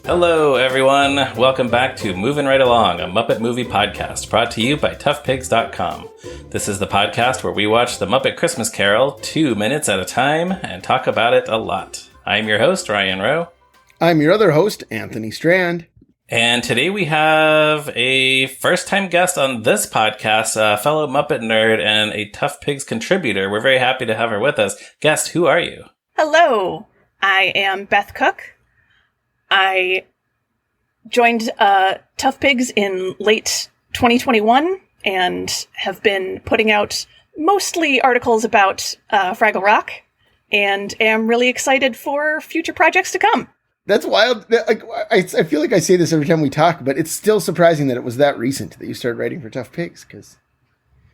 Hello, everyone. Welcome back to Moving Right Along, a Muppet movie podcast brought to you by toughpigs.com. This is the podcast where we watch the Muppet Christmas Carol 2 minutes at a time and talk about it a lot. I'm your host, Ryan Rowe. I'm your other host, Anthony Strand. And today we have a first-time guest on this podcast, a fellow Muppet nerd and a Tough Pigs contributor. We're very happy to have her with us. Guest, who are you? Hello, I am Beth Cook. I joined Tough Pigs in late 2021 and have been putting out mostly articles about Fraggle Rock and am really excited for future projects to come. That's wild. Like, I feel like I say this every time we talk, but it's still surprising that it was that recent that you started writing for Tough Pigs. Because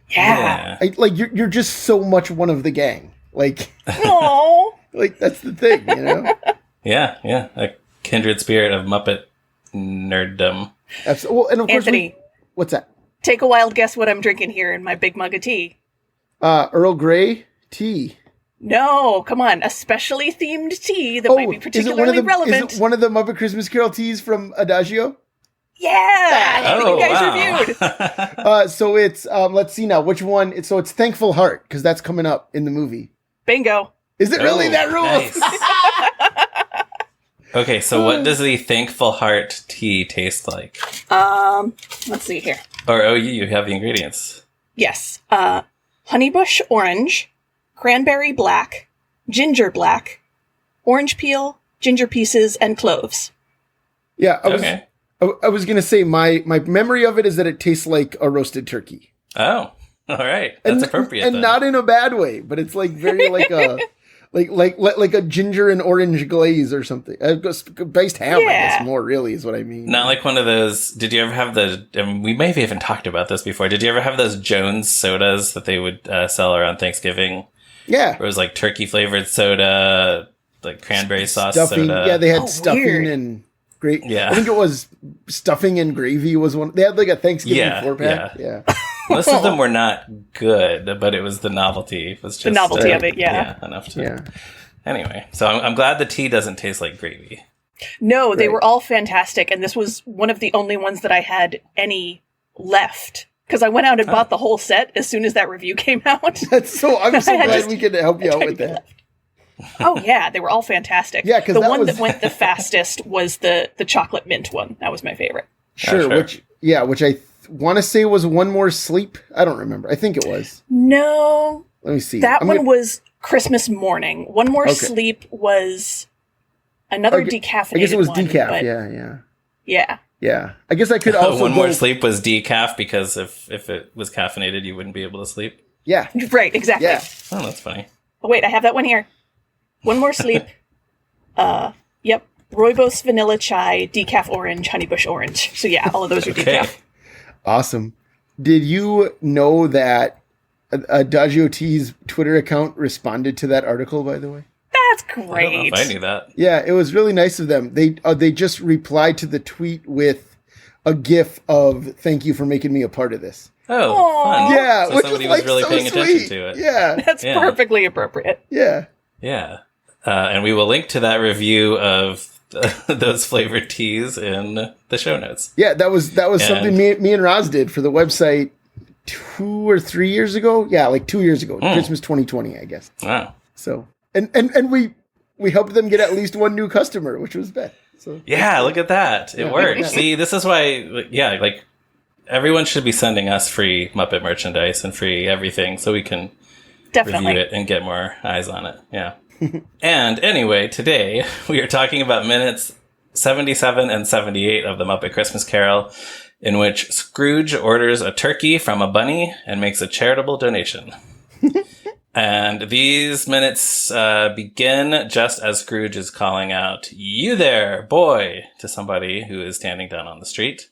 you're just so much one of the gang. Like, aww. Like that's the thing, you know? Yeah. A kindred spirit of Muppet nerddom. Absolutely. Well, and of course, Anthony, what's that? Take a wild guess what I'm drinking here in my big mug of tea. Earl Grey tea. No, come on. A specially themed tea that might be particularly relevant. Is it one of the Muppet Christmas Carol teas from Adagio? Yeah! I think you guys reviewed. So it's, let's see now, which one? It's Thankful Heart, because that's coming up in the movie. Bingo. Is it really that rule? Nice. Okay, so what does the Thankful Heart tea taste like? Let's see here. You have the ingredients. Yes. Honeybush orange, cranberry black, ginger black, orange peel, ginger pieces, and cloves. Yeah, I was going to say my memory of it is that it tastes like a roasted turkey. Oh, all right. That's appropriate. And then. Not in a bad way, but it's like very like a like a ginger and orange glaze or something. Based ham, I guess, more really is what I mean. Not like one of those. Did you ever have we may have even talked about this before. Did you ever have those Jones sodas that they would sell around Thanksgiving? Yeah. It was like turkey flavored soda, like cranberry sauce stuffing, soda. Yeah, they had stuffing weird. And great. Yeah. I think it was stuffing and gravy was one. They had like a Thanksgiving 4-pack. Yeah. Most of them were not good, but it was the novelty. It was just the novelty of it, yeah. Enough to. Yeah. Anyway, so I'm glad the tea doesn't taste like gravy. No, they were all fantastic, and this was one of the only ones that I had any left. Because I went out and bought the whole set as soon as that review came out. I'm so glad we could help you out with that. Oh yeah, they were all fantastic. Yeah, because the one that went the fastest was the chocolate mint one. That was my favorite. Sure. Which I want to say was One More Sleep. I don't remember. I think it was. No. Let me see. That one was Christmas morning. One More Sleep was another decaffeinated one. I guess it was decaf. Yeah. Yeah. I guess I could also One More Sleep was decaf because if it was caffeinated, you wouldn't be able to sleep. Yeah. Right, exactly. Yeah. Oh, that's funny. Oh, wait, I have that one here. One More Sleep. Yep. Rooibos vanilla chai, decaf orange, honeybush orange. So yeah, all of those are decaf. Awesome. Did you know that Adagio Tea's Twitter account responded to that article, by the way? That's great. I don't know if I knew that. Yeah, it was really nice of them. They just replied to the tweet with a GIF of "Thank you for making me a part of this." Oh, fun. Yeah, so which somebody was was really so paying sweet. attention to it. Yeah, that's perfectly appropriate. Yeah. And we will link to that review of those flavored teas in the show notes. Yeah, that was something me and Roz did for the website 2 or 3 years ago. Yeah, like 2 years ago, Christmas 2020, I guess. Wow. So and we helped them get at least one new customer, which was Beth. So yeah, look at that. It worked. See, this is why, like everyone should be sending us free Muppet merchandise and free everything so we can review it and get more eyes on it. Yeah. And anyway, today we are talking about minutes 77 and 78 of the Muppet Christmas Carol, in which Scrooge orders a turkey from a bunny and makes a charitable donation. And these minutes begin just as Scrooge is calling out, "You there, boy," to somebody who is standing down on the street.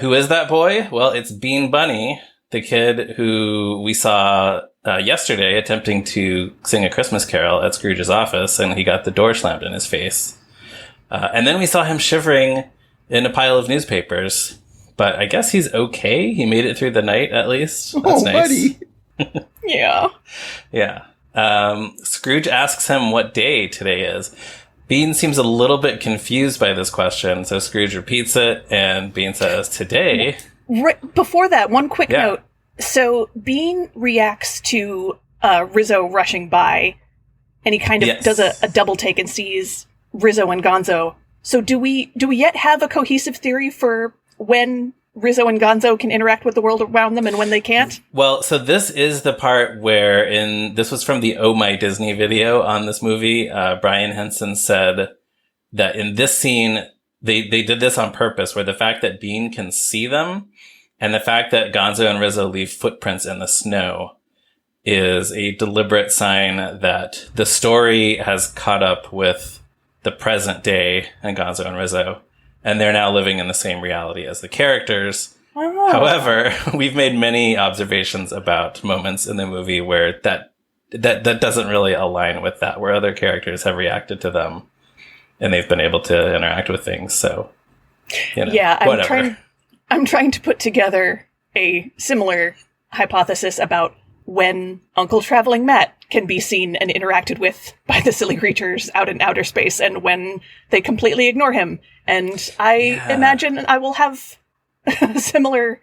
Who is that boy? Well, it's Bean Bunny, the kid who we saw yesterday attempting to sing a Christmas carol at Scrooge's office, and he got the door slammed in his face. And then we saw him shivering in a pile of newspapers. But I guess he's okay. He made it through the night, at least. That's nice. Buddy. Yeah. Yeah. Scrooge asks him what day today is. Bean seems a little bit confused by this question, so Scrooge repeats it, and Bean says, today... Right before that, one quick note. So Bean reacts to Rizzo rushing by, and he kind of does a double take and sees Rizzo and Gonzo. So do we yet have a cohesive theory for when Rizzo and Gonzo can interact with the world around them and when they can't? Well, so this is the part where this was from the Oh My Disney video on this movie. Brian Henson said that in this scene, they did this on purpose, where the fact that Bean can see them and the fact that Gonzo and Rizzo leave footprints in the snow is a deliberate sign that the story has caught up with the present day and Gonzo and Rizzo, and they're now living in the same reality as the characters. Oh. However, we've made many observations about moments in the movie where that doesn't really align with that, where other characters have reacted to them and they've been able to interact with things. So, whatever. I'm trying to put together a similar hypothesis about when Uncle Traveling Matt can be seen and interacted with by the silly creatures out in outer space, and when they completely ignore him. And I imagine I will have similar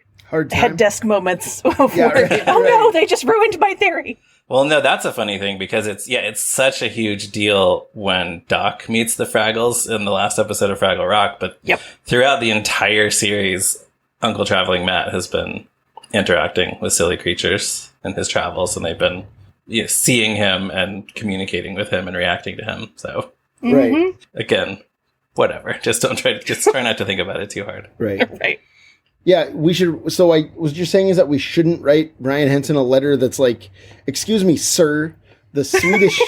head desk moments no, they just ruined my theory. Well, no, that's a funny thing, because it's such a huge deal when Doc meets the Fraggles in the last episode of Fraggle Rock, but throughout the entire series, Uncle Traveling Matt has been interacting with silly creatures in his travels, and they've been seeing him and communicating with him and reacting to him. So, again, whatever. Just try not to think about it too hard. Right. Yeah, we should. So, what you're saying is that we shouldn't write Brian Henson a letter that's like, "Excuse me, sir. The Swedish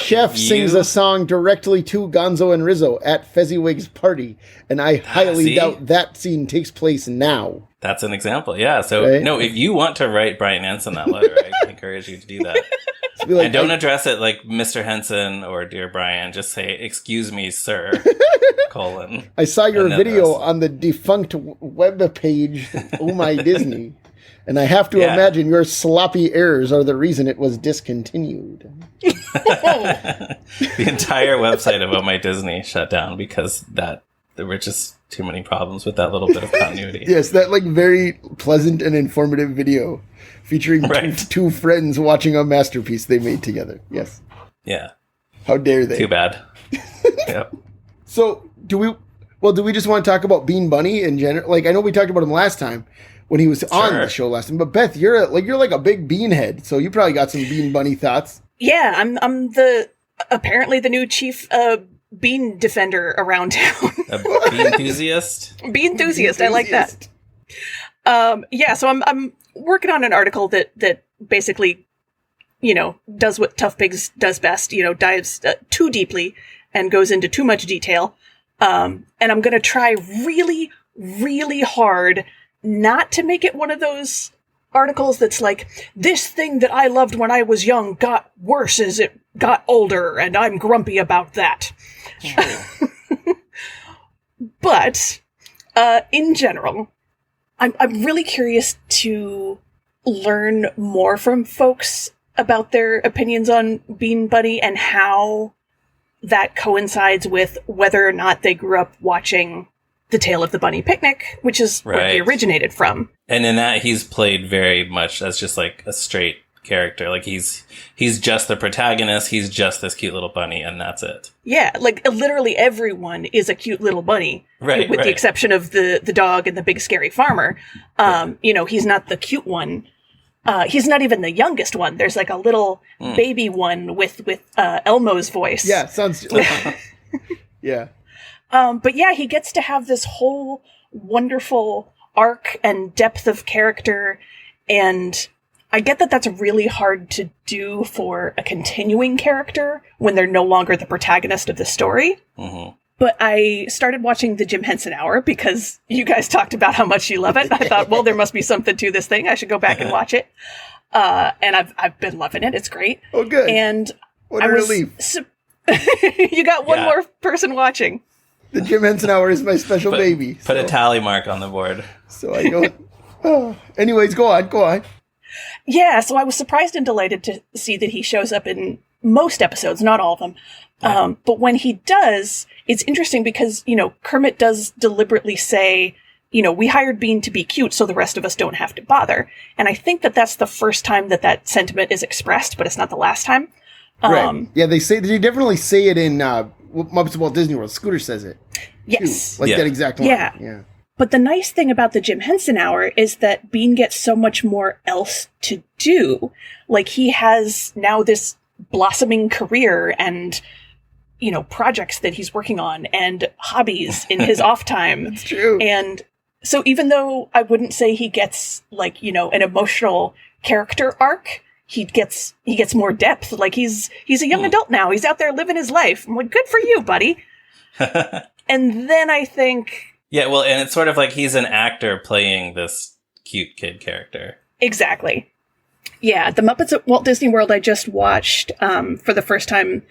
chef sings a song directly to Gonzo and Rizzo at Fezziwig's party, and I highly doubt that scene takes place now." That's an example, yeah. So, no, if you want to write Brian Henson that letter, I encourage you to do that. Like, and don't address it like Mr. Henson or Dear Brian. Just say, "Excuse me, sir," : I saw your video on the defunct web page, Oh My Disney. And I have to imagine your sloppy errors are the reason it was discontinued. The entire website of Oh My Disney shut down because there were just too many problems with that little bit of continuity. Yes, that very pleasant and informative video featuring two friends watching a masterpiece they made together. Yes. Yeah. How dare they? Too bad. Yep. So, do we just want to talk about Bean Bunny in general? I know we talked about him last time, when he was on the show last time. But Beth, you're like a big bean head, so you probably got some Bean Bunny thoughts. Yeah, I'm apparently the new chief bean defender around town. A bean enthusiast? Bean enthusiast, I like that. So I'm working on an article that basically, does what Tough Pigs does best, dives too deeply and goes into too much detail. And I'm going to try really, really hard not to make it one of those articles that's like, this thing that I loved when I was young got worse as it got older, and I'm grumpy about that. But, in general, I'm really curious to learn more from folks about their opinions on Bean Bunny and how that coincides with whether or not they grew up watching The Tale of the Bunny Picnic, which is where he originated from. And in that, he's played very much as just like a straight character. Like he's just the protagonist. He's just this cute little bunny, and that's it. Yeah, literally everyone is a cute little bunny, with the exception of the dog and the big scary farmer. He's not the cute one. He's not even the youngest one. There's a little baby one with Elmo's voice. Yeah, sounds. Yeah. But yeah, he gets to have this whole wonderful arc and depth of character, and I get that that's really hard to do for a continuing character when they're no longer the protagonist of the story. Mm-hmm. But I started watching the Jim Henson Hour because you guys talked about how much you love it. I thought, well, there must be something to this thing. I should go back and watch it. And I've been loving it. It's great. Oh, good. And what a relief. You got one more person watching. The Jim Henson Hour is my special baby. Put a tally mark on the board. So I don't. Anyways, go on. Yeah, so I was surprised and delighted to see that he shows up in most episodes, not all of them. Yeah. But when he does, it's interesting because, Kermit does deliberately say, we hired Bean to be cute so the rest of us don't have to bother. And I think that that's the first time that sentiment is expressed, but it's not the last time. Right. Yeah, they definitely say it in Muppets of Walt Disney World. Scooter says it. Yes. Too. Like that exact line. Yeah. But the nice thing about the Jim Henson Hour is that Bean gets so much more else to do. Like, he has now this blossoming career and, projects that he's working on and hobbies in his off time. That's true. And so even though I wouldn't say he gets, an emotional character arc, he gets more depth. Like, he's a young adult now. He's out there living his life. I'm like, good for you, buddy. And then I think... Yeah, well, and it's sort of like he's an actor playing this cute kid character. Exactly. Yeah, the Muppets at Walt Disney World I just watched for the first time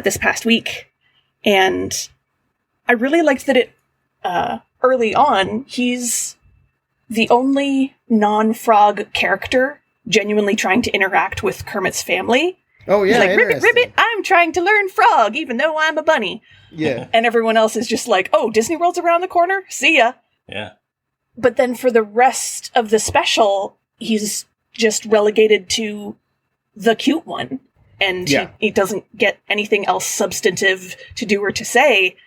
this past week. And I really liked that it, early on, he's the only non-frog character genuinely trying to interact with Kermit's family. Oh, yeah. He's like, Ribbit, Ribbit, I'm trying to learn frog, even though I'm a bunny. Yeah. And everyone else is just like, oh, Disney World's around the corner? See ya. Yeah. But then for the rest of the special, he's just relegated to the cute one. And he doesn't get anything else substantive to do or to say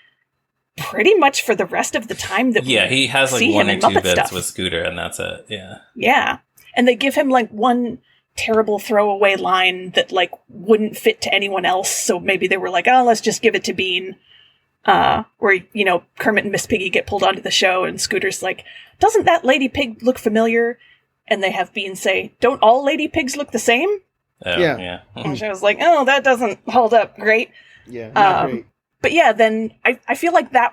pretty much for the rest of the time that he has like one or two bits with Scooter, and that's it. Yeah. Yeah. And they give him like one terrible throwaway line that like wouldn't fit to anyone else. So maybe they were like, oh, let's just give it to Bean. Where, Kermit and Miss Piggy get pulled onto the show and Scooter's like, doesn't that lady pig look familiar? And they have Bean say, don't all lady pigs look the same? Oh, yeah. Which I was like, oh, that doesn't hold up great. Yeah, not great. But yeah, then I feel like the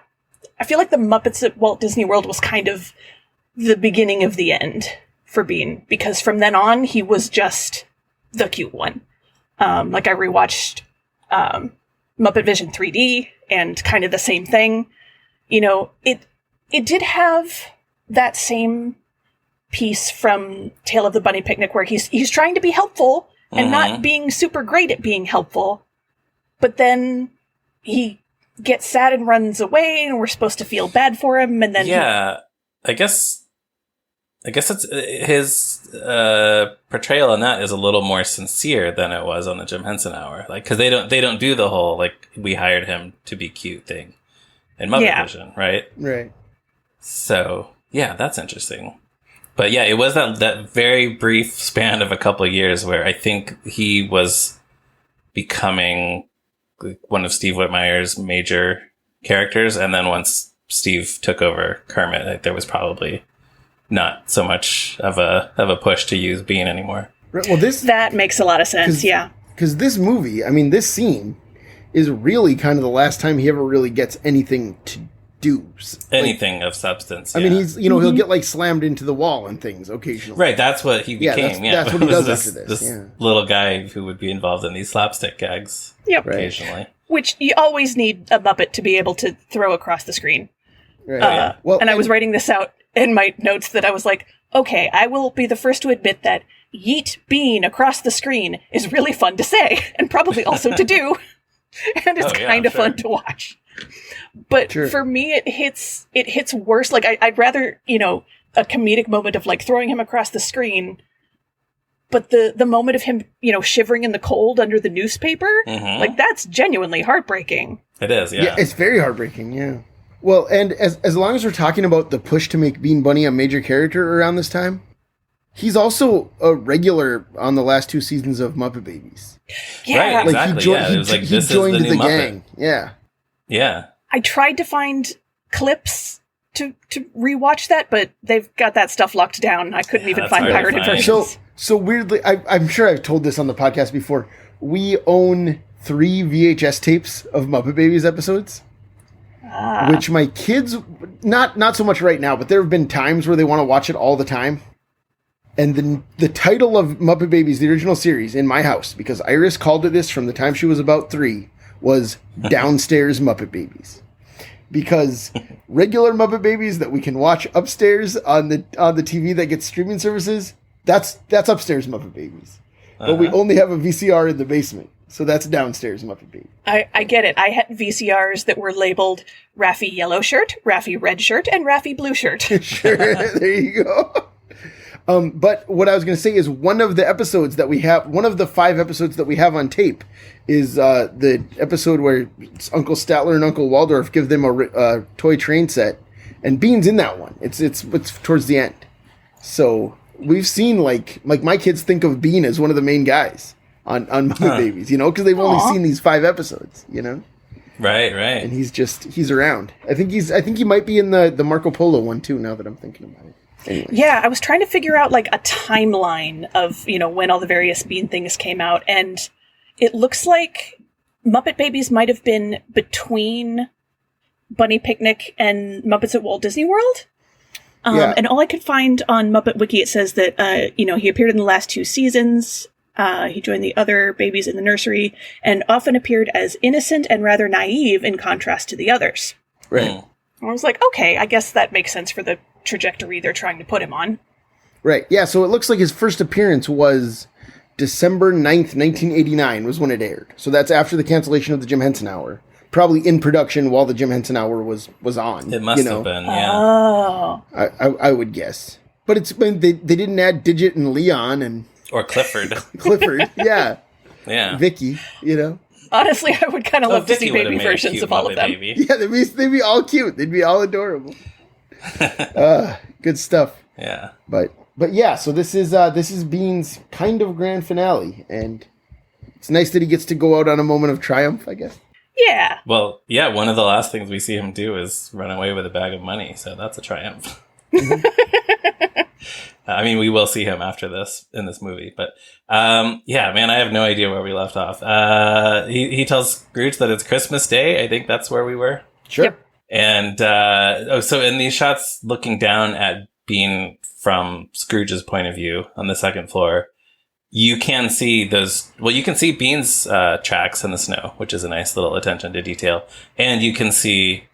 Muppets at Walt Disney World was kind of the beginning of the end for Bean, because from then on, he was just the cute one. Like I rewatched Muppet Vision 3D, and kind of the same thing. It did have that same piece from Tale of the Bunny Picnic where he's trying to be helpful and not being super great at being helpful, but then he gets sad and runs away, and we're supposed to feel bad for him, and then I guess it's his portrayal in that is a little more sincere than it was on the Jim Henson Hour, like because they don't do the whole like we hired him to be cute thing in Muppet Vision, right? Right. So yeah, that's interesting. But yeah, it was that very brief span of a couple of years where I think he was becoming one of Steve Whitmire's major characters, and then once Steve took over Kermit, there was probably not so much of a push to use Bean anymore. Right, well, that makes a lot of sense. Yeah, because this movie, I mean, this scene is really kind of the last time he ever really gets anything to do. Anything of substance. I mean, he's he'll get like slammed into the wall and things occasionally. Right, that's what he became. That's what he does after this. This little guy who would be involved in these slapstick gags. Yep. Occasionally. Right. Which you always need a Muppet to be able to throw across the screen. Right. And I was writing this out in my notes that I was like, okay, I will be the first to admit that yeet Bean across the screen is really fun to say, and probably also to do. And it's kind of fun to watch. But for me, it hits worse. Like, I'd rather, a comedic moment of like throwing him across the screen. But the moment of him, shivering in the cold under the newspaper, like that's genuinely heartbreaking. It is, yeah. It's very heartbreaking, yeah. Well, and as long as we're talking about the push to make Bean Bunny a major character around this time, he's also a regular on the last two seasons of Muppet Babies. Yeah, right, exactly. He joined the gang. Yeah. Yeah. I tried to find clips to rewatch that, but they've got that stuff locked down. I couldn't even find pirated versions. So weirdly, I'm sure I've told this on the podcast before. We own 3 VHS tapes of Muppet Babies episodes, which my kids, not so much right now, but there have been times where they want to watch it all the time. And the title of Muppet Babies, the original series, in my house, because Iris called it this from the time she was about 3, was Downstairs Muppet Babies. Because regular Muppet Babies that we can watch upstairs on the TV that gets streaming services, that's upstairs Muppet Babies. But we only have a VCR in the basement. So that's downstairs Muppet Baby. I get it. I had VCRs that were labeled Raffi yellow shirt, Raffi red shirt, and Raffi blue shirt. Sure, there you go. But what I was going to say is one of the episodes that we have, one of the 5 episodes that we have on tape is the episode where Uncle Statler and Uncle Waldorf give them a toy train set, and Bean's in that one. It's towards the end. So we've seen like my kids think of Bean as one of the main guys on Muppet Babies, you know, because they've only seen these 5 episodes, you know. Right. And he's around. I think he might be in the Marco Polo one too. Now that I'm thinking about it. Anyway. Yeah, I was trying to figure out like a timeline of, you know, when all the various Bean things came out, and it looks like Muppet Babies might have been between Bunny Picnic and Muppets at Walt Disney World. And all I could find on Muppet Wiki, it says that, you know, he appeared in the last 2 seasons. He joined the other babies in the nursery and often appeared as innocent and rather naive in contrast to the others. Right. I was like, okay, I guess that makes sense for the trajectory they're trying to put him on. Right. Yeah, so it looks like his first appearance was December 9th, 1989 was when it aired. So that's after the cancellation of the Jim Henson Hour. Probably in production while the Jim Henson Hour was on. It must have been, yeah. Oh. I would guess. But it's been they didn't add Digit and Leon and or Clifford. Clifford, yeah. Yeah. Vicky, you know. Honestly, I would kind of love to see Vicky baby versions of all of them. Baby. Yeah, they'd be all cute. They'd be all adorable. Good stuff. Yeah. But yeah, so this is Bean's kind of grand finale, and it's nice that he gets to go out on a moment of triumph, I guess. Yeah. Well, yeah, one of the last things we see him do is run away with a bag of money, so that's a triumph. I mean, we will see him after this in this movie, but yeah, man, I have no idea where we left off. He tells Scrooge that it's Christmas Day. I think that's where we were. Sure. Yep. And so in these shots, looking down at Bean from Scrooge's point of view on the second floor, you can see those. Well, you can see Bean's tracks in the snow, which is a nice little attention to detail, and you can see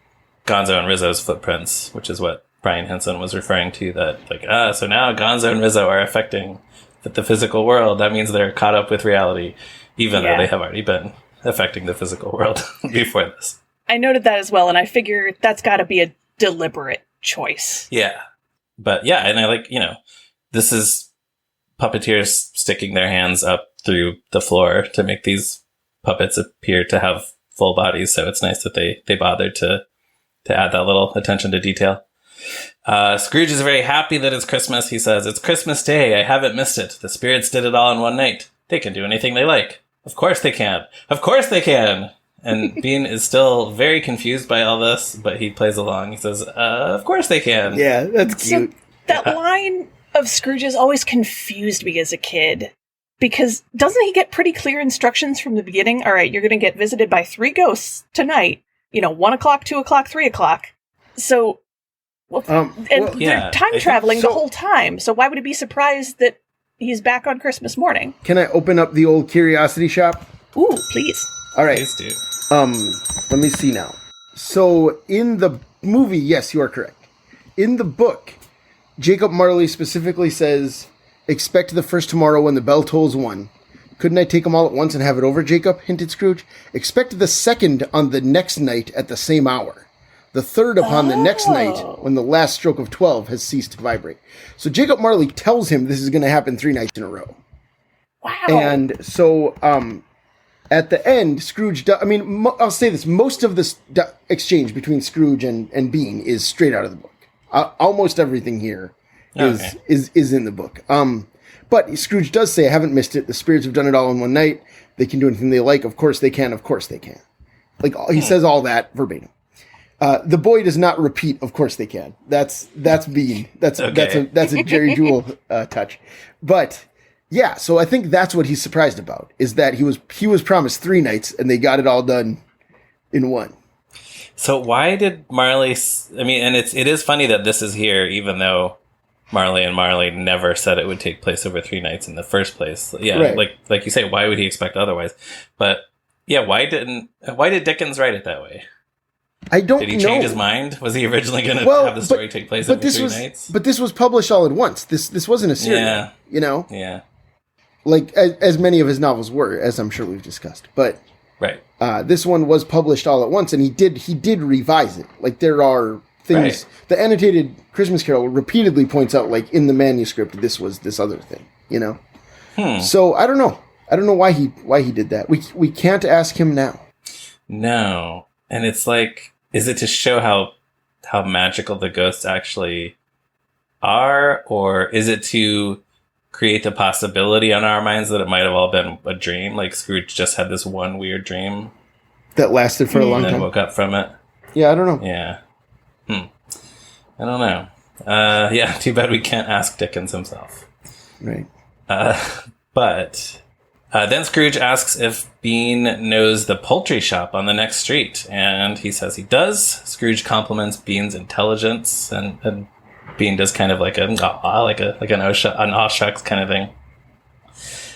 Gonzo and Rizzo's footprints, which is what Brian Henson was referring to. That so now Gonzo and Rizzo are affecting the physical world. That means they're caught up with reality, even though they have already been affecting the physical world before this. I noted that as well, and I figure that's got to be a deliberate choice. Yeah. But yeah, and I this is puppeteers sticking their hands up through the floor to make these puppets appear to have full bodies. So it's nice that they bothered to add that little attention to detail. Scrooge is very happy that it's Christmas. He says, "It's Christmas Day. I haven't missed it. The spirits did it all in one night. They can do anything they like. Of course they can. Of course they can." And Bean is still very confused by all this, but he plays along. He says, "Of course they can." Yeah, that's cute. So that line of Scrooge's always confused me as a kid. Because doesn't he get pretty clear instructions from the beginning? All right, you're going to get visited by 3 ghosts tonight. 1 o'clock, 2 o'clock, 3 o'clock. So, they're time traveling the whole time. So why would he be surprised that he's back on Christmas morning? Can I open up the old curiosity shop? Ooh, please. All right. Please do. Let me see now. So in the movie, yes, you are correct. In the book, Jacob Marley specifically says, "Expect the first tomorrow when the bell tolls 1. Couldn't I take them all at once and have it over, Jacob?" hinted Scrooge. "Expect the second on the next night at the same hour. The third upon the next night when the last stroke of 12 has ceased to vibrate." So Jacob Marley tells him this is going to happen 3 nights in a row. Wow. And so at the end, Scrooge I'll say this. Most of this exchange between Scrooge and Bean is straight out of the book. Almost everything here is in the book. But Scrooge does say, "I haven't missed it. The spirits have done it all in one night. They can do anything they like. Of course they can. Of course they can." Like he says all that verbatim. The boy does not repeat, "Of course they can." That's Bean. That's a Jerry Jewell touch. But yeah, so I think that's what he's surprised about, is that he was promised 3 nights and they got it all done in 1. So why did Marley? And it is funny that this is here, even though Marley and Marley never said it would take place over 3 nights in the first place. Yeah, right. like you say, why would he expect otherwise? But yeah, why did Dickens write it that way? I don't know. Did he change his mind? Was he originally going to have the story take place over 3 nights? But this was published all at once. This wasn't a series. Yeah. You know? Yeah. like as many of his novels were, as I'm sure we've discussed. But right, this one was published all at once, and he did revise it. Like there are things. Right. The annotated Christmas Carol repeatedly points out, like in the manuscript, this was this other thing. You know. So I don't know. I don't know why he did that. We can't ask him now. No, and it's like, is it to show how magical the ghosts actually are, or is it to create the possibility on our minds that it might have all been a dream? Like Scrooge just had this one weird dream that lasted for a long time, and then woke up from it. Yeah, I don't know. Yeah, I don't know. Yeah, too bad we can't ask Dickens himself. Right. But then Scrooge asks if Bean knows the poultry shop on the next street, and he says he does. Scrooge compliments Bean's intelligence, and Bean does kind of like an aw shucks kind of thing.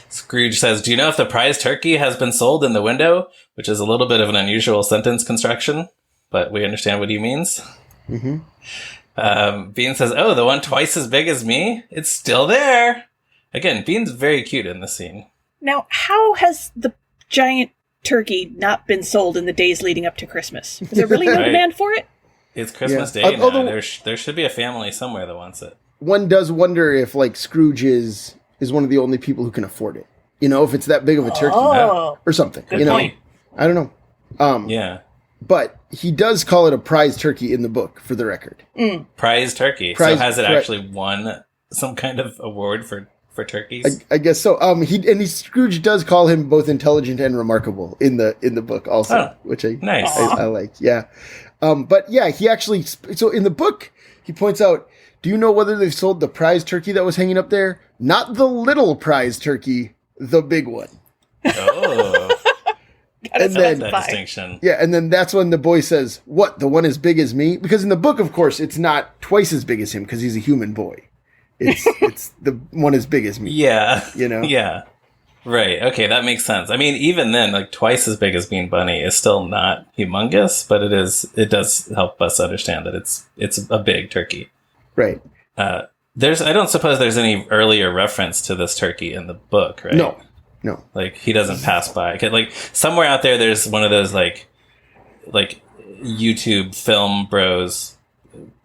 Scrooge says, "Do you know if the prize turkey has been sold in the window?" Which is a little bit of an unusual sentence construction, but we understand what he means. Mm-hmm. Bean says, "Oh, the one twice as big as me? It's still there." Again, Bean's very cute in this scene. Now, how has the giant turkey not been sold in the days leading up to Christmas? Is there really no demand for it? It's Christmas Day now. There should be a family somewhere that wants it. One does wonder if, like, Scrooge is one of the only people who can afford it. You know, if it's that big of a turkey or something. Good point. I don't know. Yeah. But he does call it a prize turkey in the book, for the record. Prize turkey. So has it actually won some kind of award for turkeys? I guess so. Scrooge does call him both intelligent and remarkable in the book also, which I like. Yeah. But yeah, he actually, so in the book, he points out, do you know whether they've sold the prize turkey that was hanging up there? Not the little prize turkey, the big one. Oh. And then that distinction. Yeah, and then that's when the boy says, "What, the one as big as me?" Because in the book, of course, it's not twice as big as him because he's a human boy. It's the one as big as me. Yeah. You know? Yeah. Right. Okay, that makes sense. I mean, even then, like twice as big as Bean Bunny is still not humongous, but it does help us understand that it's a big turkey. Right. I don't suppose there's any earlier reference to this turkey in the book, right? No. Like he doesn't pass by. Like somewhere out there's one of those like YouTube film bros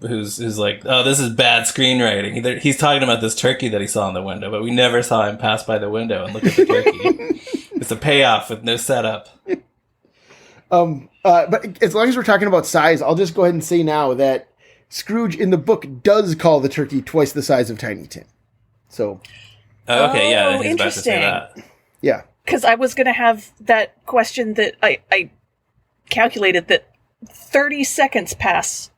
who's like, oh, this is bad screenwriting. He's talking about this turkey that he saw in the window, but we never saw him pass by the window and look at the turkey. It's a payoff with no setup. But as long as we're talking about size, I'll just go ahead and say now that Scrooge in the book does call the turkey twice the size of Tiny Tim. So. Okay, yeah, he's about to say that. Yeah. Because I was going to have that question that I calculated that 30 seconds pass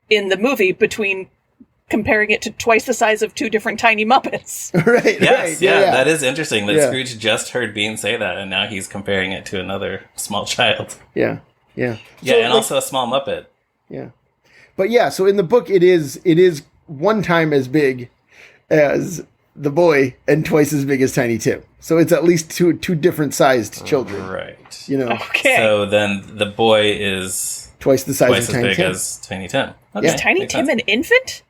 in the movie between comparing it to twice the size of two different tiny Muppets. Right. Yes, yeah, that is interesting that Scrooge just heard Bean say that, and now he's comparing it to another small child. Yeah. Yeah, so, and also a small Muppet. Yeah. But yeah, so in the book it is one time as big as the boy and twice as big as Tiny Tim. So it's at least two different sized children. Right. You know. Okay. So then the boy is twice the size of Tiny Tim. As Tiny Tim. Okay. Is Tiny Tim an infant?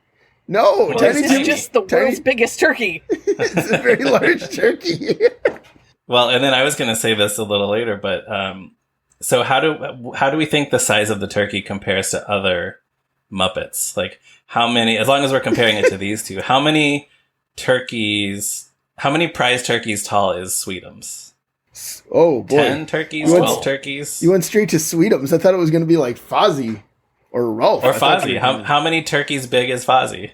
No, Tiny Tim is just the world's biggest turkey. It's a very large turkey. Well, and then I was going to say this a little later, but so how do we think the size of the turkey compares to other Muppets? Like how many? As long as we're comparing it to these two, how many prize turkeys tall is Sweetums? Oh boy, 10 turkeys, 12 turkeys. You went straight to Sweetums. I thought it was going to be like Fozzie or Ralph. Or Fozzie. How many turkeys big is Fozzie?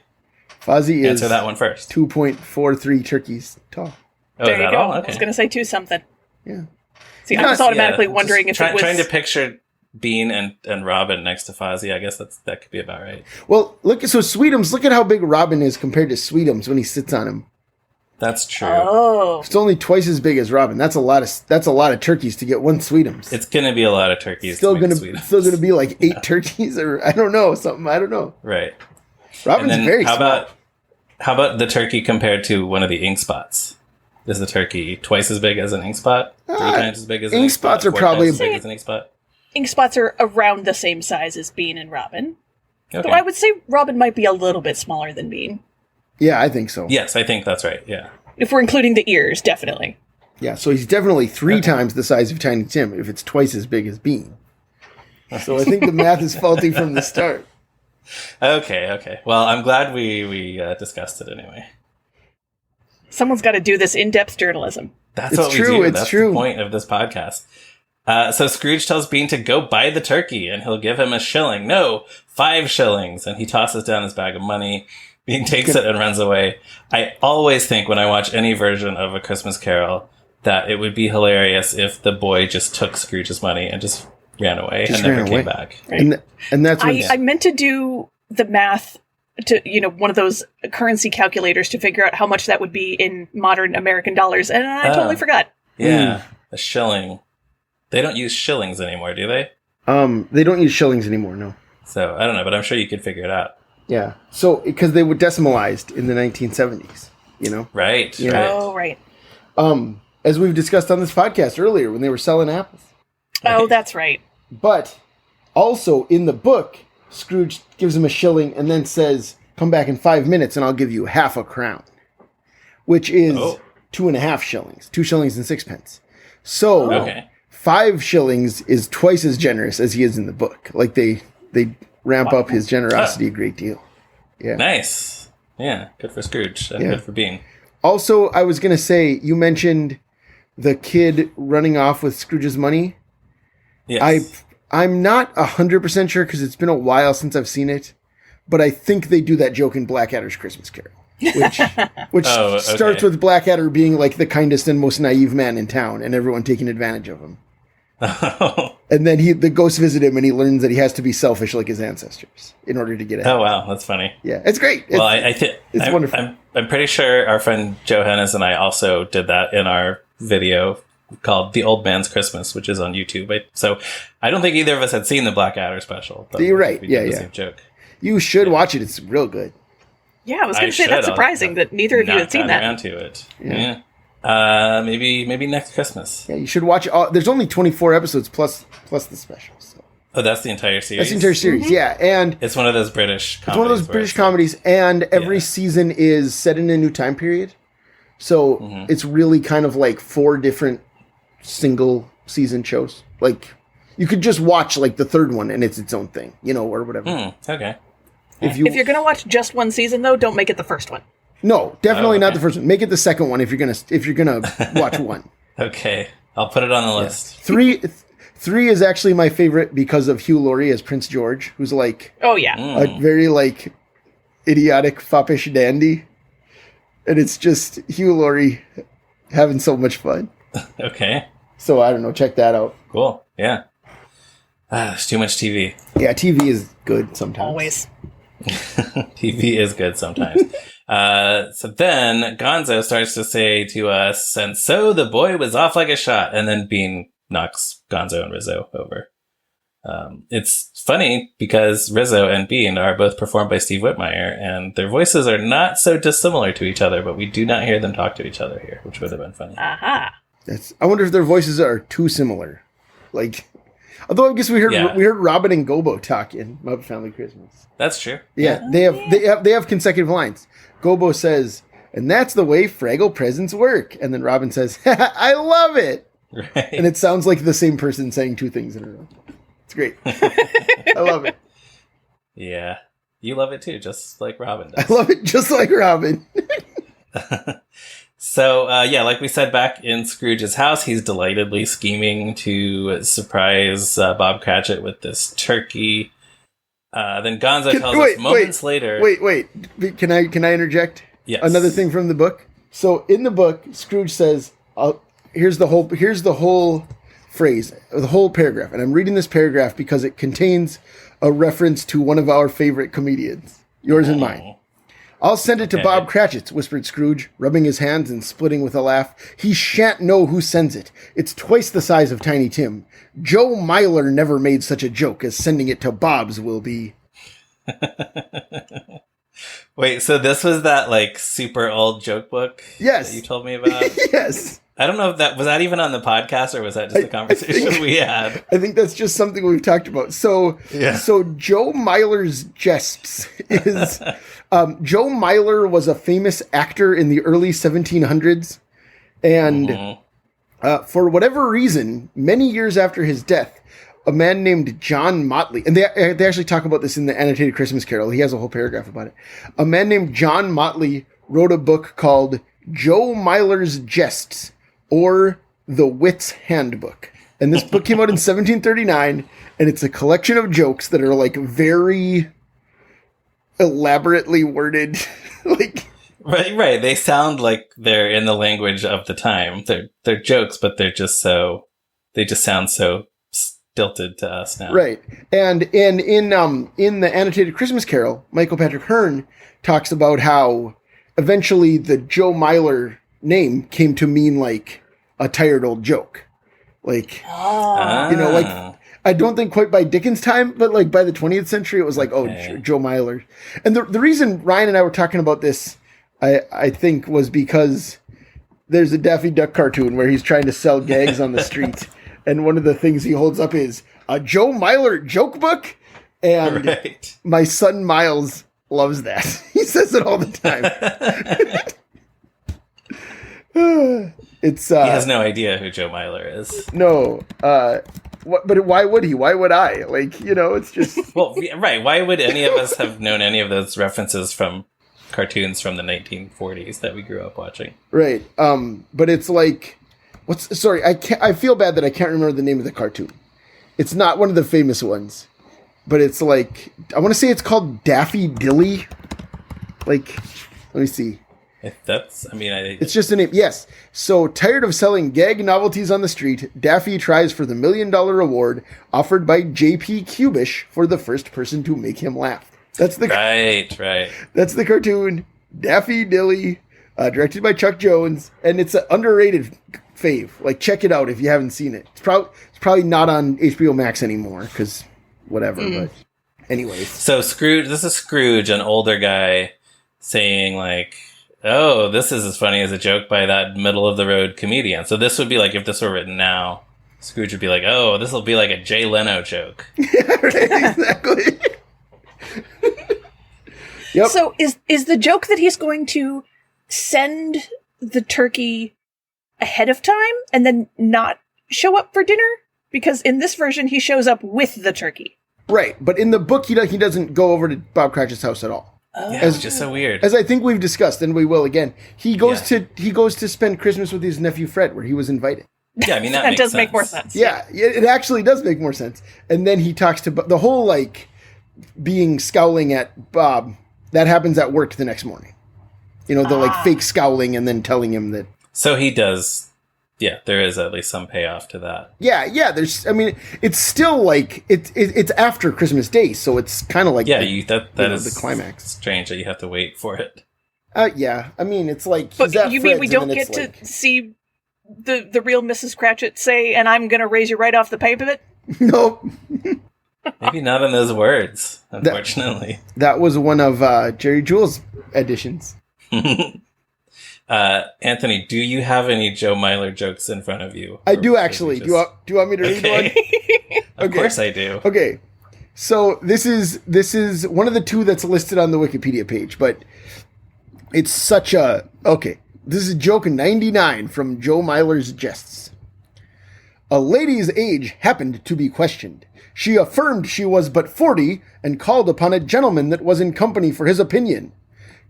Fozzie Answer that one first. 2.43 turkeys tall. Oh, there you go. All? Okay. I was going to say 2 something. Yeah. See, I was automatically wondering if it was... Trying to picture Bean and Robin next to Fozzie. I guess that could be about right. Well, look at how big Robin is compared to Sweetums when he sits on him. That's true. Oh. It's only twice as big as Robin. That's a lot of turkeys to get one Sweetums. It's going to be a lot of turkeys. Still going to be like 8 turkeys or I don't know, something. I don't know. Right. Robin's very small. How about the turkey compared to one of the ink spots? Is the turkey twice as big as an ink spot? 3 times as big as an ink spot? Ink spots are probably as big as an ink spot? Ink spots are around the same size as Bean and Robin. Okay. Though I would say Robin might be a little bit smaller than Bean. Yeah, I think so. Yes, I think that's right. Yeah. If we're including the ears, definitely. Yeah, so he's definitely 3 times the size of Tiny Tim if it's twice as big as Bean. So I think the math is faulty from the start. Okay. Well, I'm glad we discussed it anyway. Someone's got to do this in-depth journalism. That's what we do. That's the point of this podcast. So Scrooge tells Bean to go buy the turkey, and he'll give him a shilling. No, 5 shillings. And he tosses down his bag of money. Bean takes it and runs away. I always think when I watch any version of A Christmas Carol that it would be hilarious if the boy just took Scrooge's money and just ran away and never came back. Right. And that's what I meant to do the math to, one of those currency calculators to figure out how much that would be in modern American dollars, and I totally forgot. Yeah, a shilling. They don't use shillings anymore, do they? They don't use shillings anymore, no. So, I don't know, but I'm sure you could figure it out. Yeah. So, because they were decimalized in the 1970s, Right. Yeah. Right. Oh, right. As we've discussed on this podcast earlier when they were selling apples. Oh, that's right. But also in the book, Scrooge gives him a shilling and then says, come back in 5 minutes and I'll give you half a crown, which is 2.5 shillings, 2 shillings and 6 pence. So 5 shillings is twice as generous as he is in the book. Like they ramp up his generosity a great deal. Yeah. Nice. Yeah. Good for Scrooge and good for Bean. Also, I was going to say, you mentioned the kid running off with Scrooge's money. Yes. I'm not 100% sure because it's been a while since I've seen it, but I think they do that joke in Blackadder's Christmas Carol, which starts with Blackadder being like the kindest and most naive man in town and everyone taking advantage of him. And then the ghosts visit him and he learns that he has to be selfish like his ancestors in order to get ahead. Oh, wow. That's funny. Yeah, it's great. Well, it's wonderful. I'm pretty sure our friend Johannes and I also did that in our video called The Old Man's Christmas, which is on YouTube. So I don't think either of us had seen the Blackadder special. But you're right. We did the same joke. You should watch it. It's real good. Yeah, I was going to say that's surprising that neither of you had seen that. Around to it. Yeah. Maybe next Christmas. Yeah, you should watch it. There's only 24 episodes plus the special. So. Oh, that's the entire series? That's the entire series, yeah. And it's one of those British comedies. It's one of those British comedies, and every season is set in a new time period. So it's really kind of like 4 different single season shows. Like you could just watch like the third one and it's its own thing, or whatever. Okay. If you're going to watch just one season though, don't make it the first one. No, definitely not the first one. Make it the second one if you're gonna watch one. Okay. I'll put it on the list. 3 is actually my favorite because of Hugh Laurie as Prince George, who's like a very like idiotic foppish dandy. And it's just Hugh Laurie having so much fun. Okay. So, I don't know. Check that out. Cool. Yeah. There's too much TV. Yeah, TV is good sometimes. Always. TV is good sometimes. So then Gonzo starts to say to us, and so the boy was off like a shot. And then Bean knocks Gonzo and Rizzo over. It's funny because Rizzo and Bean are both performed by Steve Whitmire, and their voices are not so dissimilar to each other, but we do not hear them talk to each other here, which would have been funny. Aha. I wonder if their voices are too similar. Like, although I guess we heard Robin and Gobo talk in Muppet Family Christmas. That's true. Yeah, they have consecutive lines. Gobo says, "And that's the way Fraggle presents work," and then Robin says, "I love it." Right. And it sounds like the same person saying 2 things in a row. It's great. I love it. Yeah. You love it too, just like Robin does. I love it just like Robin. So, like we said, back in Scrooge's house, he's delightedly scheming to surprise Bob Cratchit with this turkey. Then Gonzo tells us moments later... Wait. Can I interject? Yes. Another thing from the book? So, in the book, Scrooge says, here's the whole phrase, the whole paragraph. And I'm reading this paragraph because it contains a reference to one of our favorite comedians, yours and mine. "I'll send it to Bob Cratchit's," whispered Scrooge, rubbing his hands and splitting with a laugh. "He shan't know who sends it. It's twice the size of Tiny Tim. Joe Myler never made such a joke as sending it to Bob's will be." Wait, so this was that like super old joke book that you told me about? Yes. I don't know if that was even on the podcast or was that just a conversation we had? I think that's just something we've talked about. So Joe Myler's jests is Joe Myler was a famous actor in the early 1700s. And for whatever reason, many years after his death, a man named John Motley, and they actually talk about this in the Annotated Christmas Carol. He has a whole paragraph about it. A man named John Motley wrote a book called Joe Myler's Jests, or The Wit's Handbook. And this book came out in 1739, and it's a collection of jokes that are like very elaborately worded. Like, right. They sound like they're in the language of the time. They're jokes, but they just sound so stilted to us now. Right. And in the Annotated Christmas Carol, Michael Patrick Hearn talks about how eventually the Joe Myler name came to mean like a tired old joke. Like, like, I don't think quite by Dickens' time, but like by the 20th century, it was like, Joe Myler. And the reason Ryan and I were talking about this, I think, was because there's a Daffy Duck cartoon where he's trying to sell gags on the street. And one of the things he holds up is a Joe Myler joke book. And my son Miles loves that. He says it all the time. He has no idea who Joe Myler is. No. But why would he? Why would I? Like, it's just... Well, right. Why would any of us have known any of those references from cartoons from the 1940s that we grew up watching? Right. But it's like... Sorry, I feel bad that I can't remember the name of the cartoon. It's not one of the famous ones. But it's like... I want to say it's called Daffy Dilly. Like, let me see. It's just a name. Yes. So, tired of selling gag novelties on the street, Daffy tries for the $1 million award offered by J.P. Cubish for the first person to make him laugh. That's the right. That's the cartoon. Daffy Dilly, directed by Chuck Jones, and it's an underrated fave. Like, check it out if you haven't seen it. It's probably not on HBO Max anymore because whatever. But anyways, so Scrooge. This is Scrooge, an older guy, saying like, "Oh, this is as funny as a joke by that middle of the road comedian." So this would be like if this were written now, Scrooge would be like, "Oh, this will be like a Jay Leno joke." Yeah, right, exactly. Yep. So is the joke that he's going to send the turkey ahead of time and then not show up for dinner? Because in this version, he shows up with the turkey. Right, but in the book, he doesn't go over to Bob Cratchit's house at all. Oh. Yeah, it's just so weird. As I think we've discussed, and we will again. He goes to spend Christmas with his nephew Fred, where he was invited. Yeah, I mean that does make more sense. Yeah, it actually does make more sense. And then he talks to the whole like being scowling at Bob. That happens at work the next morning. The like fake scowling and then telling him that. So he does. Yeah, there is at least some payoff to that. Yeah. It's still like it's after Christmas Day, so it's kind of like that is the climax. Strange that you have to wait for it. Yeah. I mean, it's like. But you mean we don't get to see the real Mrs. Cratchit say, "And I'm going to raise you right off the pipe of it"? Nope. Maybe not in those words, unfortunately. That was one of Jerry Jules' editions. Anthony, do you have any Joe Myler jokes in front of you? I do actually. Do you want me to read one? Of course I do. Okay. So this is one of the two that's listed on the Wikipedia page, but it's such a... Okay. This is joke 99 from Joe Myler's Jests. A lady's age happened to be questioned. She affirmed she was but 40 and called upon a gentleman that was in company for his opinion.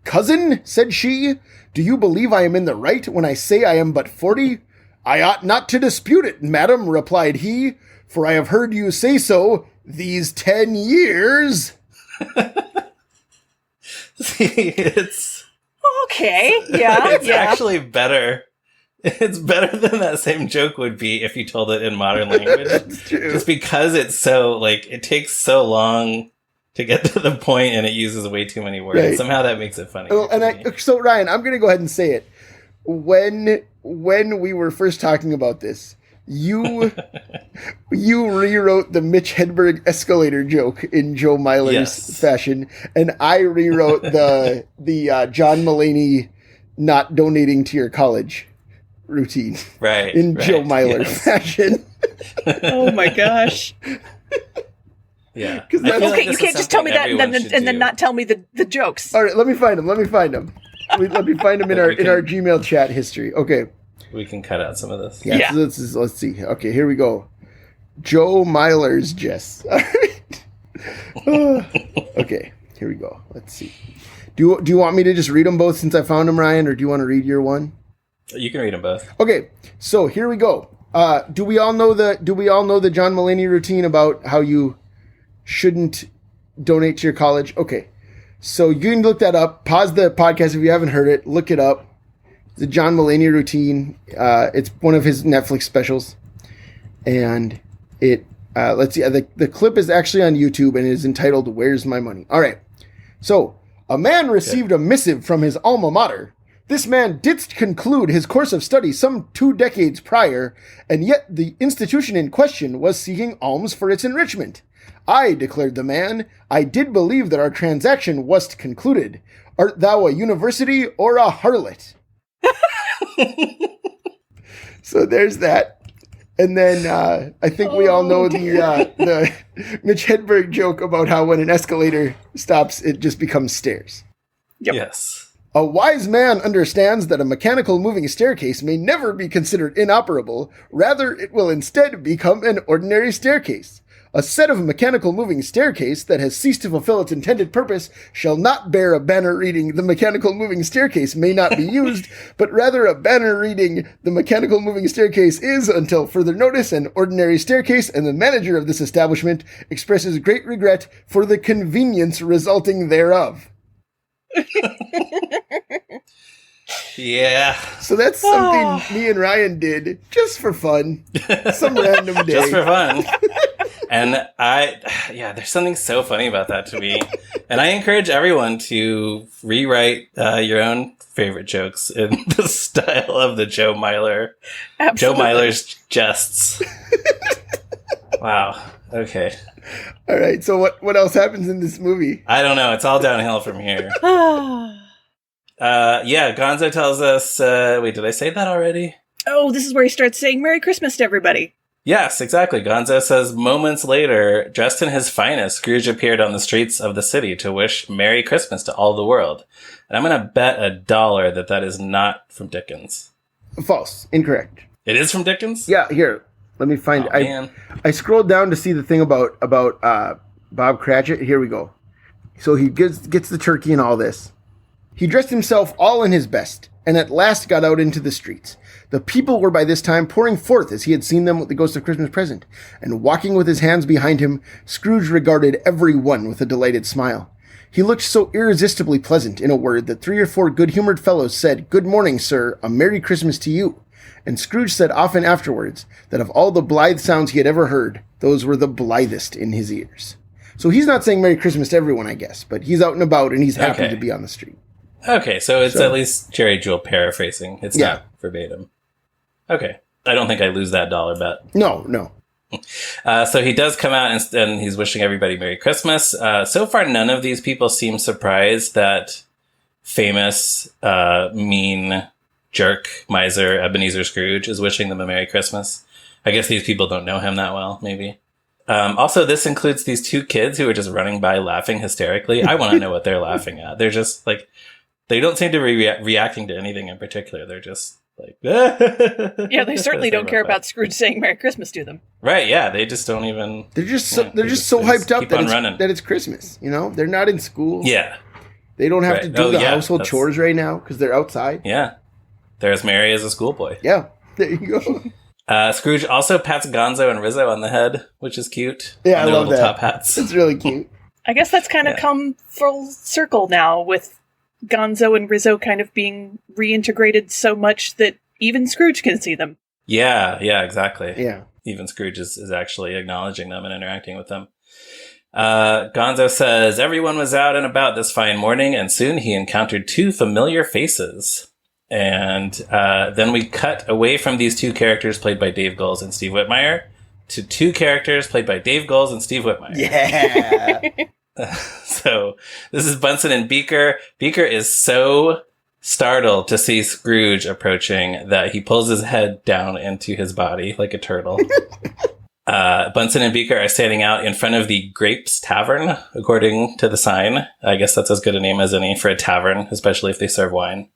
"Cousin," said she, "do you believe I am in the right when I say I am but 40? "I ought not to dispute it, madam," replied he, "for I have heard you say so these 10 years. See, it's... Okay, yeah, it's actually better. It's better than that same joke would be if you told it in modern language. That's true. Just because it's so, like, it takes so long to get to the point and it uses way too many words. Right. Somehow that makes it funny. Well, so Ryan, I'm going to go ahead and say it. When we were first talking about this, you rewrote the Mitch Hedberg escalator joke in Joe Myler's fashion, and I rewrote the John Mulaney not donating to your college routine in Joe Myler fashion. Oh my gosh. Yeah. Okay, you can't just tell me that and then not tell me the jokes. All right, let me find them. Let me find them in our Gmail chat history. Okay. We can cut out some of this. Yeah. So let's see. Okay, here we go. Joe Myler's Jess. All right. Okay, here we go. Let's see. Do you want me to just read them both since I found them, Ryan, or do you want to read your one? You can read them both. Okay, so here we go. Do we all know the John Mulaney routine about how you shouldn't donate to your college? Okay, so you can look that up. Pause the podcast if you haven't heard it. Look it up. The John Mulaney routine. It's one of his Netflix specials, and it. Let's see. The clip is actually on YouTube and it is entitled "Where's My Money?" All right. So a man received a missive from his alma mater. This man did conclude his course of study some 2 decades prior, and yet the institution in question was seeking alms for its enrichment. I, declared the man, I did believe that our transaction was concluded. Art thou a university or a harlot? So there's that. And then I think we all know the Mitch Hedberg joke about how when an escalator stops, it just becomes stairs. Yep. Yes. A wise man understands that a mechanical moving staircase may never be considered inoperable. Rather, it will instead become an ordinary staircase. A set of mechanical moving staircase that has ceased to fulfill its intended purpose shall not bear a banner reading "The mechanical moving staircase may not be used," but rather a banner reading "The mechanical moving staircase is, until further notice, an ordinary staircase, and the manager of this establishment expresses great regret for the convenience resulting thereof." Yeah. So that's something me and Ryan did just for fun. Some random day. Just for fun. And there's something so funny about that to me. And I encourage everyone to rewrite your own favorite jokes in the style of the Joe Myler. Absolutely. Joe Myler's jests. Wow. Okay. All right. So what else happens in this movie? I don't know. It's all downhill from here. Gonzo tells us, wait, did I say that already? Oh, this is where he starts saying Merry Christmas to everybody. Yes, exactly. Gonzo says, moments later, dressed in his finest, Scrooge appeared on the streets of the city to wish Merry Christmas to all the world. And I'm going to bet $1 that is not from Dickens. False. Incorrect. It is from Dickens? Yeah, here. Let me find it. I scrolled down to see the thing about Bob Cratchit. Here we go. So he gets the turkey and all this. He dressed himself all in his best, and at last got out into the streets. The people were by this time pouring forth as he had seen them with the Ghost of Christmas Present, and walking with his hands behind him, Scrooge regarded every one with a delighted smile. He looked so irresistibly pleasant, in a word, that 3 or 4 good-humored fellows said, "Good morning, sir, a Merry Christmas to you." And Scrooge said often afterwards that of all the blithe sounds he had ever heard, those were the blithest in his ears. So he's not saying Merry Christmas to everyone, I guess, but he's out and about and he's happy to be on the street. Okay, so it's at least Jerry Jewell paraphrasing. It's not verbatim. Okay. I don't think I lose that $1 bet. No. So he does come out and he's wishing everybody Merry Christmas. So far, none of these people seem surprised that famous, mean jerk, miser, Ebenezer Scrooge is wishing them a Merry Christmas. I guess these people don't know him that well, maybe. Also, this includes these 2 kids who are just running by laughing hysterically. I want to know what they're laughing at. They're just like, they don't seem to be reacting to anything in particular. They're just like, yeah, they certainly don't care about Scrooge saying Merry Christmas to them. Right? Yeah, they just don't even. They're just so hyped up that it's Christmas. You know, they're not in school. Yeah, they don't have to do the household chores right now because they're outside. Yeah, they're as merry as a schoolboy. Yeah, there you go. Scrooge also pats Gonzo and Rizzo on the head, which is cute. Yeah, I love that. Top hats. It's really cute. I guess that's kind of come full circle now with Gonzo and Rizzo kind of being reintegrated so much that even Scrooge can see them. Yeah, exactly. Yeah. Even Scrooge is actually acknowledging them and interacting with them. Gonzo says, everyone was out and about this fine morning, and soon he encountered 2 familiar faces. And then we cut away from these 2 characters played by Dave Goelz and Steve Whitmire to 2 characters played by Dave Goelz and Steve Whitmire. Yeah. So this is Bunsen and Beaker. Beaker is so startled to see Scrooge approaching that he pulls his head down into his body like a turtle. Bunsen and Beaker are standing out in front of the Grapes Tavern, according to the sign. I guess that's as good a name as any for a tavern, especially if they serve wine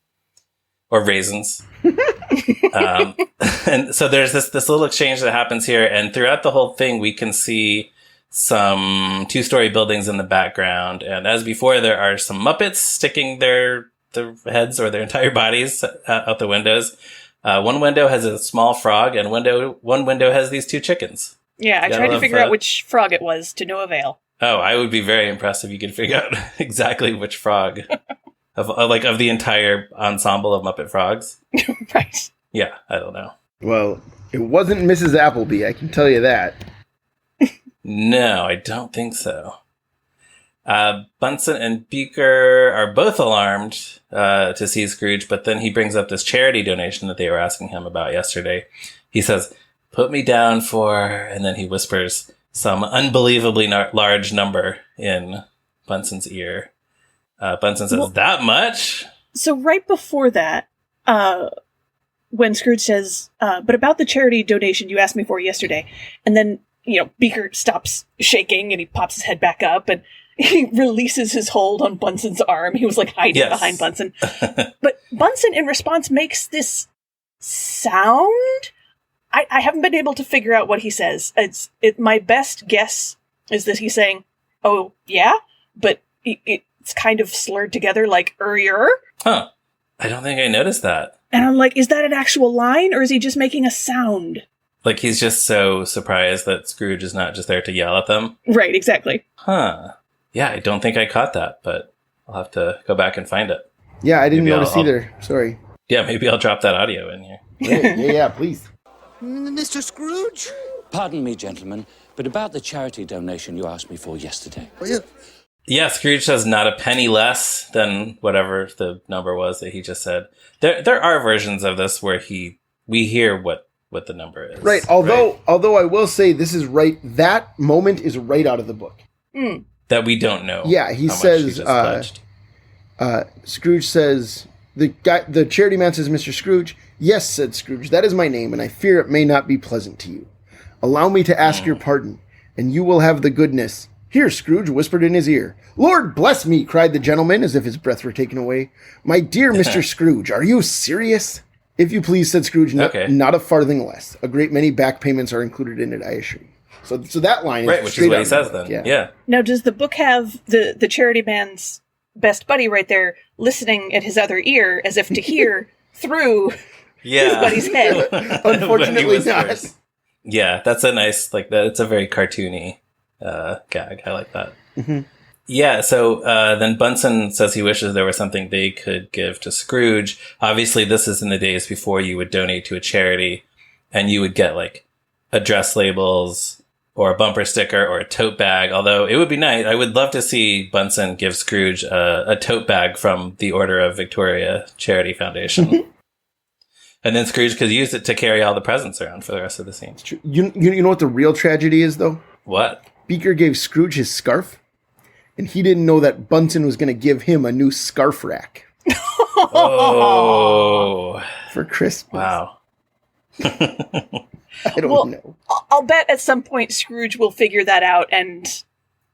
or raisins. And so there's this little exchange that happens here. And throughout the whole thing, we can see some 2-story buildings in the background. And as before, there are some Muppets sticking their heads or their entire bodies out the windows. One window has a small frog, and one window has these 2 chickens. Yeah, I tried to figure out which frog it was to no avail. Oh, I would be very impressed if you could figure out exactly which frog of the entire ensemble of Muppet frogs. Right. Yeah, I don't know. Well, it wasn't Mrs. Appleby, I can tell you that. No, I don't think so. Bunsen and Beaker are both alarmed to see Scrooge, but then he brings up this charity donation that they were asking him about yesterday. He says, "Put me down for," and then he whispers some unbelievably large number in Bunsen's ear. Bunsen says, "That much?" So right before that, when Scrooge says, "But about the charity donation you asked me for yesterday," and then, Beaker stops shaking and he pops his head back up and he releases his hold on Bunsen's arm. He was hiding behind Bunsen. But Bunsen, in response, makes this sound. I haven't been able to figure out what he says. My best guess is that he's saying, "Oh, yeah," but it's kind of slurred together like "er." Huh. I don't think I noticed that. And I'm like, is that an actual line, or is he just making a sound? He's just so surprised that Scrooge is not just there to yell at them. Right, exactly. Huh. Yeah, I don't think I caught that, but I'll have to go back and find it. Yeah, I didn't notice either. Sorry. Yeah, maybe I'll drop that audio in here. Yeah, please. Mr. Scrooge? Pardon me, gentlemen, but about the charity donation you asked me for yesterday. Oh, Yeah, Scrooge says not a penny less than whatever the number was that he just said. There are versions of this where we hear what the number is. Right. Although I will say this is right. That moment is right out of the book. That we don't know. Yeah, he says. Scrooge says the charity man says, "Mr. Scrooge." "Yes," said Scrooge. "That is my name, and I fear it may not be pleasant to you. Allow me to ask your pardon, and you will have the goodness." Here, Scrooge whispered in his ear. "Lord bless me," cried the gentleman, as if his breath were taken away. "My dear Mr. Scrooge, are you serious?" "If you please," said Scrooge, "not a farthing less. A great many back payments are included in it, I assure you." So that line is right, which is what he says then. Yeah. Now, does the book have the charity man's best buddy right there listening at his other ear as if to hear through his buddy's head? Unfortunately not. Yeah, that's a nice, it's a very cartoony gag. I like that. Mm-hmm. Yeah, so then Bunsen says he wishes there was something they could give to Scrooge. Obviously, this is in the days before you would donate to a charity and you would get address labels or a bumper sticker or a tote bag. Although it would be nice. I would love to see Bunsen give Scrooge a tote bag from the Order of Victoria Charity Foundation. And then Scrooge could use it to carry all the presents around for the rest of the scene. You know what the real tragedy is, though? What? Beaker gave Scrooge his scarf, and he didn't know that Bunsen was going to give him a new scarf rack. Oh. For Christmas. Wow. I don't know. I'll bet at some point Scrooge will figure that out and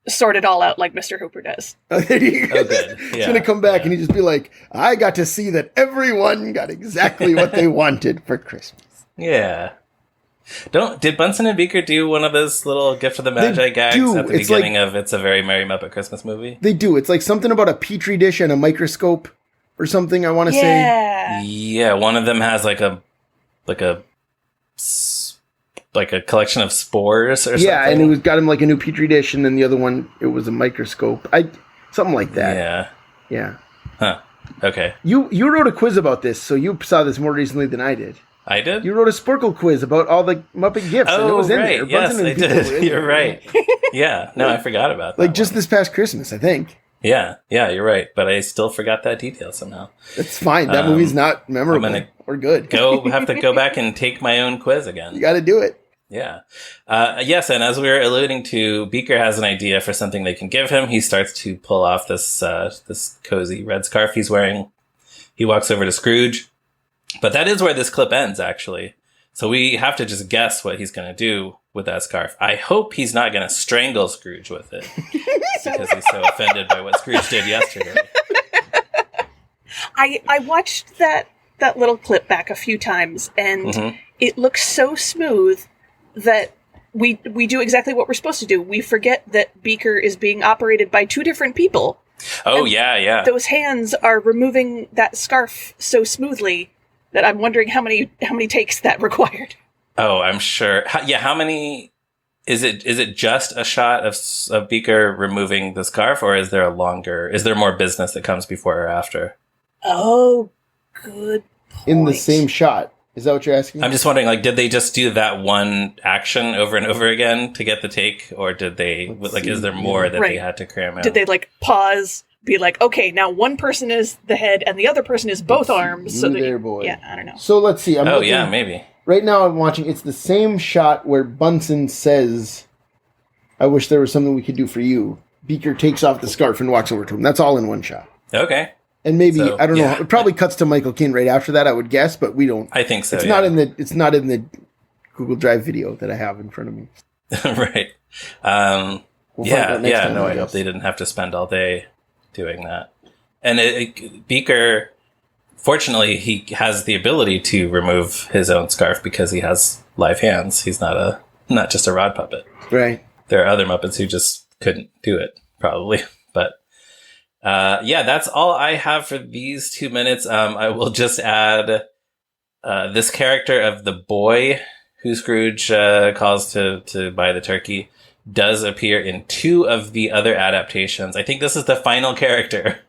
sort it all out like Mr. Hooper does. There you go. Oh, good. Yeah. He's going to come back and he just be like, "I got to see that everyone got exactly what they wanted for Christmas." Yeah. Did Bunsen and Beaker do one of those little gift of the Magi gags at the beginning of It's a Very Merry Muppet Christmas Movie? They do. It's something about a petri dish and a microscope or something, I want to say. Yeah, one of them has a collection of spores or something. Yeah, and it got him a new petri dish, and then the other one, it was a microscope. Something like that. Yeah. Huh. Okay. You wrote a quiz about this, so you saw this more recently than I did. I did? You wrote a Sporkle quiz about all the Muppet gifts, and it was in there. Yes, I did. You're right. Yeah. No, I forgot about that. Just this past Christmas, I think. Yeah, you're right. But I still forgot that detail somehow. It's fine. That movie's not memorable or good. Have to go back and take my own quiz again. You got to do it. Yeah. Yes, and as we were alluding to, Beaker has an idea for something they can give him. He starts to pull off this cozy red scarf he's wearing. He walks over to Scrooge. But that is where this clip ends, actually. So we have to just guess what he's going to do with that scarf. I hope he's not going to strangle Scrooge with it because he's so offended by what Scrooge did yesterday. I watched that little clip back a few times, and it looks so smooth that we do exactly what we're supposed to do. We forget that Beaker is being operated by two different people. Oh, yeah. Those hands are removing that scarf so smoothly that I'm wondering how many takes that required. Oh, I'm sure. How many? Is it just a shot of Beaker removing the scarf, or is there more business that comes before or after? Oh, good point. In the same shot. Is that what you're asking? I'm just wondering, like, did they just do that one action over and over again to get the take, or did they, is there more that they had to cram in? Did they, pause, be like, okay, now one person is the head and the other person is both arms? So boy. Yeah, I don't know. So let's see. Maybe. Right now I'm watching, it's the same shot where Bunsen says, I wish there was something we could do for you. Beaker takes off the scarf and walks over to him. That's all in one shot. Okay. And maybe, I don't know, it probably cuts to Michael Caine right after that, I would guess, but we don't. I think so, It's not in the Google Drive video that I have in front of me. Right. I hope they didn't have to spend all day doing that. And Beaker, fortunately, he has the ability to remove his own scarf because he has live hands. He's not just a rod puppet. Right. There are other Muppets who just couldn't do it, probably. But that's all I have for these 2 minutes. I will just add this character of the boy who Scrooge calls to buy the turkey does appear in 2 of the other adaptations. I think this is the final character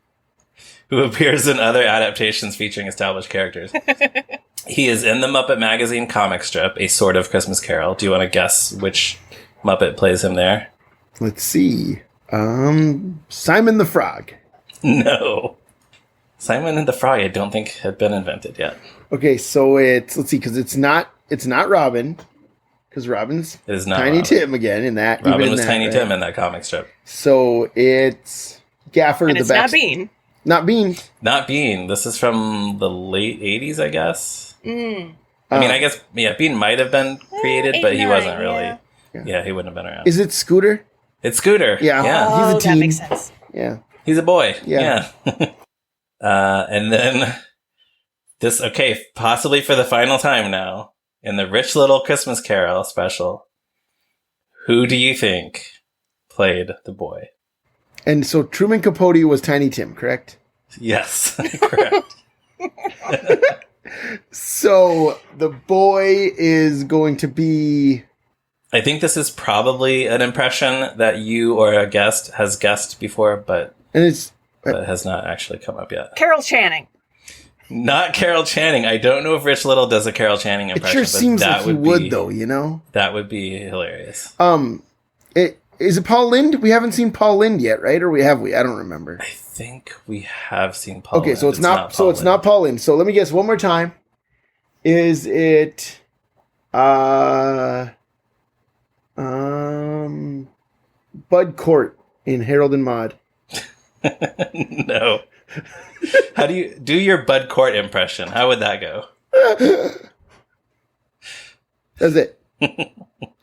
who appears in other adaptations featuring established characters. He is in the Muppet Magazine comic strip, A Sort of Christmas Carol. Do you want to guess which Muppet plays him there? Let's see. Simon the Frog. No. Simon and the Frog, I don't think had been invented yet. Okay, so let's see, because it's not Robin, because Robin's Tiny Robin. Tim again in that. Robin was Tiny Tim in that comic strip. So it's Gaffer and the it's Back. not Bean. Not Bean. Not Bean. This is from the late 80s, I guess. Mm. I mean, I guess, Bean might have been created, but he wasn't really. Yeah, he wouldn't have been around. Is it Scooter? It's Scooter. Yeah. He's a teen. That makes sense. Yeah. He's a boy. Yeah. And then possibly for the final time now, in the Rich Little Christmas Carol special, who do you think played the boy? And so Truman Capote was Tiny Tim, correct? Yes, correct. So the boy is going to be... I think this is probably an impression that you or a guest has guessed before, but has not actually come up yet. Carol Channing. Not Carol Channing. I don't know if Rich Little does a Carol Channing impression. It sure seems like he would, though, you know? That would be hilarious. Is it Paul Lynde? We haven't seen Paul Lynde yet, right? Or have we? I don't remember. I think we have seen Paul Lynde. Okay, so it's not Paul Lynde. So let me guess one more time. Is it Bud Cort in Harold and Maude? No. How do you do your Bud Cort impression? How would that go? That's it.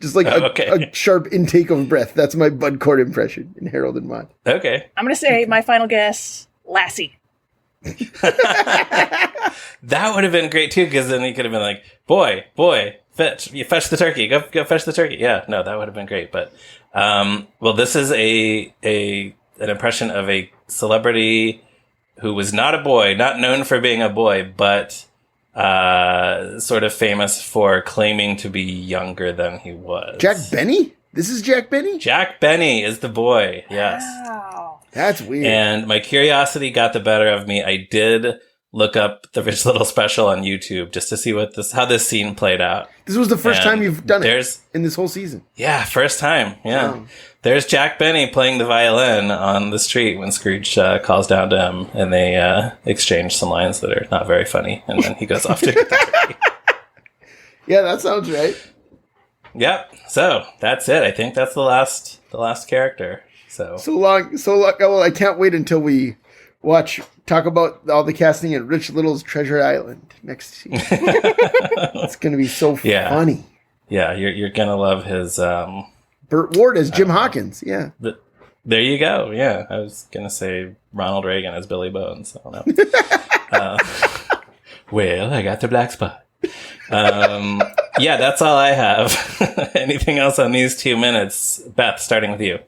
Just like a sharp intake of breath. That's my Bud Cort impression in Harold and Maude. Okay. I'm going to say my final guess, Lassie. That would have been great too, because then he could have been like, boy, fetch the turkey. Go fetch the turkey. Yeah, no, that would have been great. But this is an impression of a celebrity who was not a boy, not known for being a boy, but sort of famous for claiming to be younger than he was. Jack Benny? This is Jack Benny? Jack Benny is the boy, yes. Wow. That's weird. And my curiosity got the better of me. I did look up the Rich Little special on YouTube just to see how this scene played out. This was the first time you've done it in this whole season. Yeah, first time. Yeah. Wow. There's Jack Benny playing the violin on the street when Scrooge calls down to him, and they exchange some lines that are not very funny, and then he goes off to get the turkey. Yeah, that sounds right. Yep. So that's it. I think that's the last character. So long. Well, I can't wait until we watch talk about all the casting in Rich Little's Treasure Island next season. It's going to be so funny. Yeah, you're going to love his... Burt Ward as Jim Hawkins, yeah. There you go, yeah. I was going to say Ronald Reagan as Billy Bones. I don't know. Well, I got the black spot. Yeah, that's all I have. Anything else on these 2 minutes? Beth, starting with you.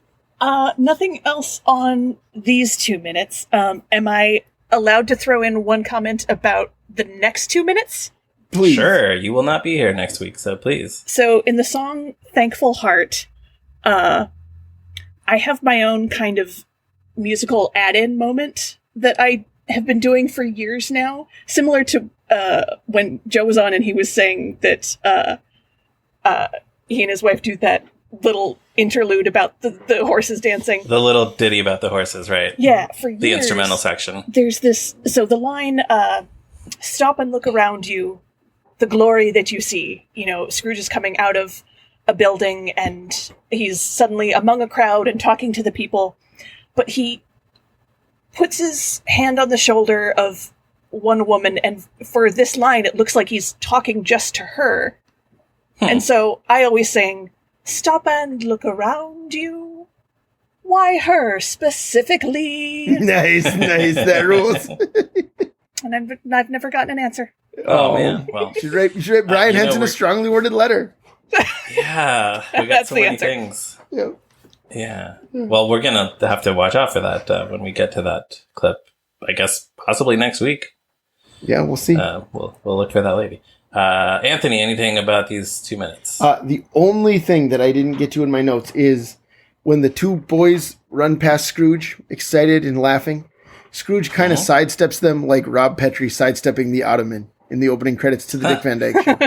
Nothing else on these 2 minutes. Am I allowed to throw in one comment about the next 2 minutes? Please. Sure, you will not be here next week, so please. So in the song Thankful Heart, I have my own kind of musical add-in moment that I have been doing for years now, similar to when Joe was on and he was saying that he and his wife do that little interlude about the horses dancing. The little ditty about the horses, right? Yeah, for years. The instrumental section. There's this, so the line, stop and look around you, the glory that you see. You know, Scrooge is coming out of a building and he's suddenly among a crowd and talking to the people, but he puts his hand on the shoulder of one woman, and for this line, it looks like he's talking just to her. And so I always sing, stop and look around you. Why her specifically? Nice. That rules. And I've never gotten an answer. Oh man. Well, you should write Brian Henson a strongly worded letter. Yeah. We got That's so the many answer. things. Yep. Yeah. Well, we're going to have to watch out for that when we get to that clip. I guess possibly next week. Yeah, we'll see. We'll look for that lady. Anthony, anything about these 2 minutes? The only thing that I didn't get to in my notes is when the two boys run past Scrooge, excited and laughing, Scrooge kind of sidesteps them like Rob Petrie sidestepping the Ottoman in the opening credits to the Dick Van Dyke Show.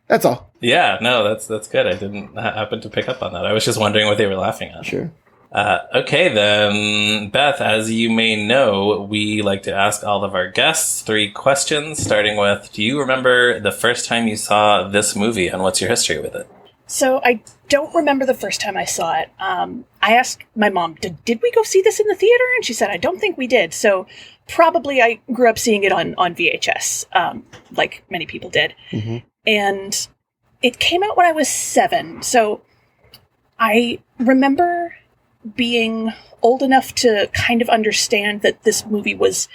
That's all. Yeah, no, that's good. I didn't happen to pick up on that. I was just wondering what they were laughing at. Sure. Okay, then, Beth, as you may know, we like to ask all of our guests 3 questions, starting with, do you remember the first time you saw this movie, and what's your history with it? So I don't remember the first time I saw it. I asked my mom, did we go see this in the theater? And she said, I don't think we did. So probably I grew up seeing it on VHS, like many people did. Mm-hmm. And it came out when I was 7. So I remember being old enough to kind of understand that this movie was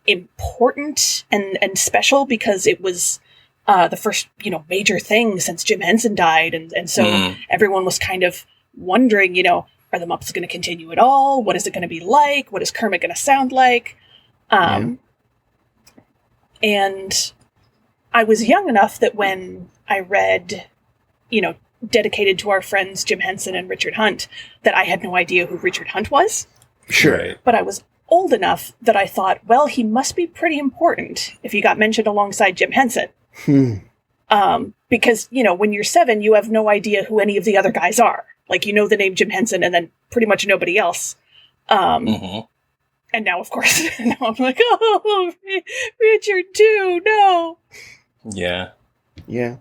important and special because it was the first, major thing since Jim Henson died. And so everyone was kind of wondering, are the Muppets going to continue at all? What is it going to be like? What is Kermit going to sound like? And I was young enough that when I read, dedicated to our friends Jim Henson and Richard Hunt, that I had no idea who Richard Hunt was. Sure. But I was old enough that I thought, well, he must be pretty important if he got mentioned alongside Jim Henson. Because, when you're 7, you have no idea who any of the other guys are. Like, the name Jim Henson and then pretty much nobody else. And now, of course, now I'm like, oh, Richard too, no. Yeah. Yeah.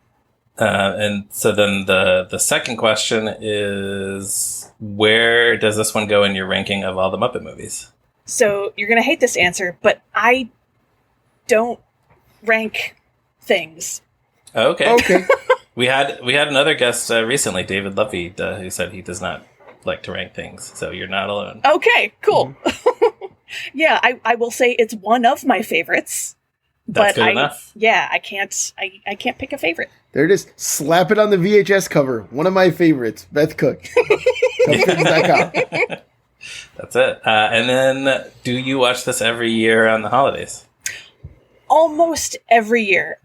And so then the second question is, where does this one go in your ranking of all the Muppet movies? So you're going to hate this answer, but I don't rank things. Okay. We had another guest recently, David Lovey, who said he does not like to rank things. So you're not alone. Okay, cool. Yeah, I will say it's one of my favorites. That's good enough. Yeah, I can't pick a favorite. There it is. Slap it on the VHS cover. One of my favorites, Beth Cook. Toughpigs.com. That's it. And then, do you watch this every year on the holidays? Almost every year.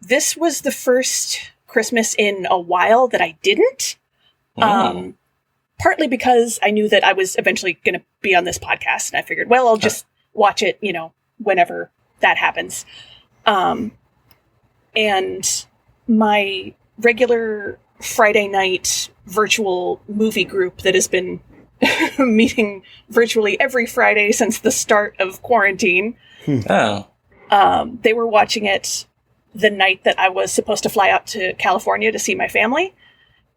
This was the first Christmas in a while that I didn't. Partly because I knew that I was eventually going to be on this podcast, and I figured, well, I'll just watch it, whenever that happens. And my regular Friday night virtual movie group that has been meeting virtually every Friday since the start of quarantine. Oh. They were watching it the night that I was supposed to fly out to California to see my family.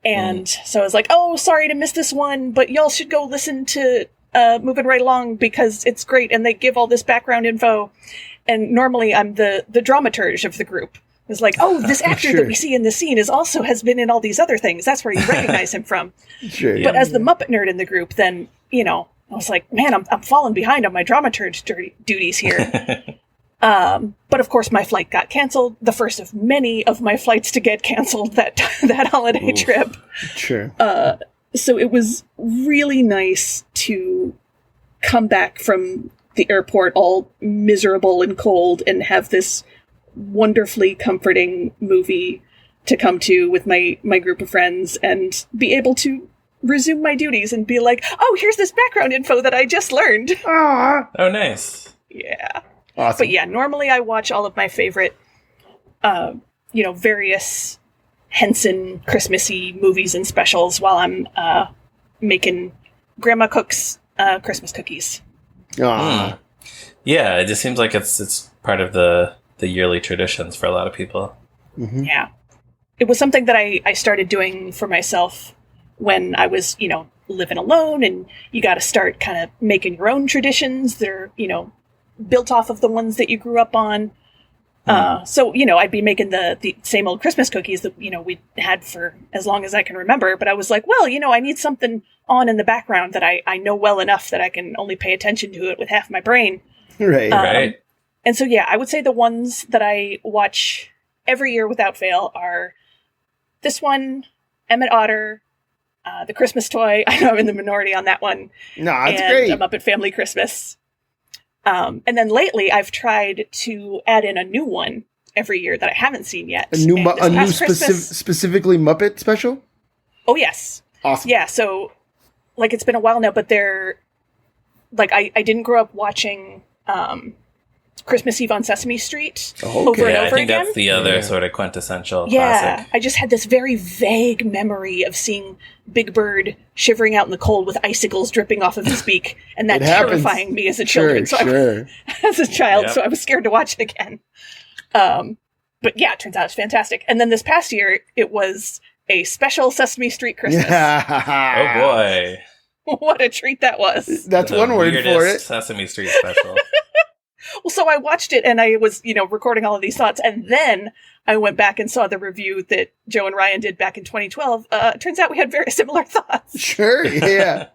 And so I was like, oh, sorry to miss this one, but y'all should go listen to moving right along because it's great and they give all this background info. And normally I'm the dramaturge of the group. It's like, oh, this actor that we see in this scene has been in all these other things. That's where you recognize him from. Sure. But as the Muppet nerd in the group, then, I was like, man, I'm falling behind on my dramaturge duties here. But of course, my flight got canceled. The first of many of my flights to get canceled that holiday trip. Sure. So it was really nice to come back from the airport all miserable and cold and have this wonderfully comforting movie to come to with my group of friends and be able to resume my duties and be like, oh, here's this background info that I just learned. Aww. Oh, nice. Yeah. Awesome. But yeah, normally I watch all of my favorite, various Henson Christmassy movies and specials while I'm making Grandma Cook's Christmas cookies. Aww. Yeah, it just seems like it's part of the yearly traditions for a lot of people. Mm-hmm. Yeah. It was something that I started doing for myself when I was, living alone, and you got to start kind of making your own traditions. They're, built off of the ones that you grew up on. So, I'd be making the same old Christmas cookies that, we had for as long as I can remember. But I was like, well, I need something on in the background that I know well enough that I can only pay attention to it with half my brain. Right. Right. And so, yeah, I would say the ones that I watch every year without fail are this one, Emmett Otter, The Christmas Toy. I know I'm in the minority on that one. No, that's and great. Muppet Family Christmas. And then lately, I've tried to add in a new one every year that I haven't seen yet. A new specifically Muppet special? Oh, yes. Awesome. Yeah, so, it's been a while now, but they're, I didn't grow up watching Christmas Eve on Sesame Street over and over again. I think that's the other sort of quintessential classic. Yeah, I just had this very vague memory of seeing Big Bird shivering out in the cold with icicles dripping off of his beak, and that terrifying me as a child. So I was scared to watch it again. But yeah, it turns out it's fantastic. And then this past year, it was a special Sesame Street Christmas. Oh boy. What a treat that was. That's one word for it. Sesame Street special. Well, so I watched it and I was, recording all of these thoughts. And then I went back and saw the review that Joe and Ryan did back in 2012. Turns out we had very similar thoughts. Sure. Yeah.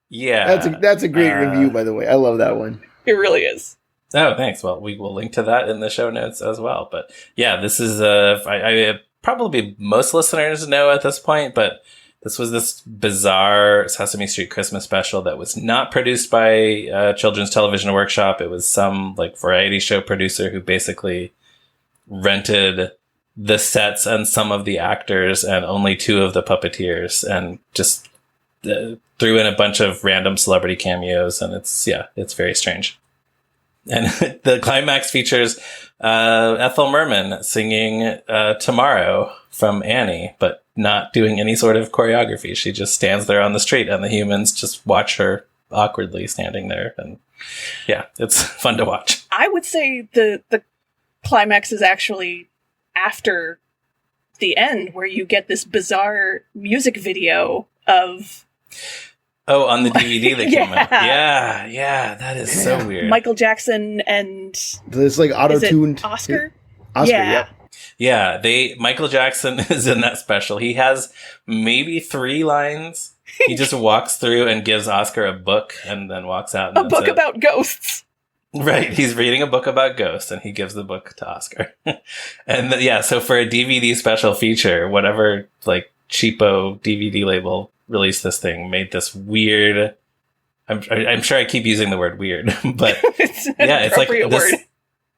Yeah. That's a great review, by the way. I love that one. It really is. Oh, thanks. Well, we will link to that in the show notes as well. But yeah, this is I probably most listeners know at this point, but this was this bizarre Sesame Street Christmas special that was not produced by Children's Television Workshop. It was some variety show producer who basically rented the sets and some of the actors and only two of the puppeteers and just threw in a bunch of random celebrity cameos. And it's very strange. And the climax features Ethel Merman singing Tomorrow from Annie, but not doing any sort of choreography. She just stands there on the street and the humans just watch her awkwardly standing there. And yeah, it's fun to watch. I would say the climax is actually after the end, where you get this bizarre music video of... Oh, on the DVD that came out. Yeah, that is so weird. Michael Jackson and... This auto-tuned... Oscar? Oscar, yeah. Yeah, Michael Jackson is in that special. He has maybe 3 lines. He just walks through and gives Oscar a book and then walks out. And a book about ghosts. Right. He's reading a book about ghosts and he gives the book to Oscar. And so for a DVD special feature, whatever cheapo DVD label released this thing, made this weird... I'm sure I keep using the word weird, but it's like this... Word.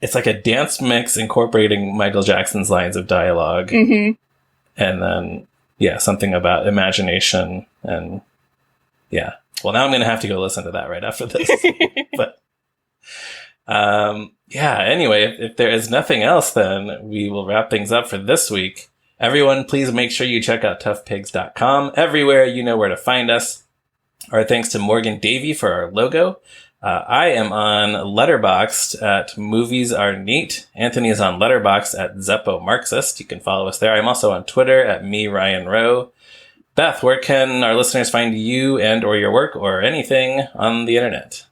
It's like a dance mix incorporating Michael Jackson's lines of dialogue. Mm-hmm. And then, something about imagination. And well, now I'm going to have to go listen to that right after this. But, anyway, if there is nothing else, then we will wrap things up for this week. Everyone, please make sure you check out toughpigs.com. Everywhere you know where to find us. Our thanks to Morgan Davy for our logo. I am on Letterboxd at Movies Are Neat. Anthony is on Letterboxd at Zeppo Marxist. You can follow us there. I'm also on Twitter at @MeRyanRowe. Beth, where can our listeners find you and or your work or anything on the internet?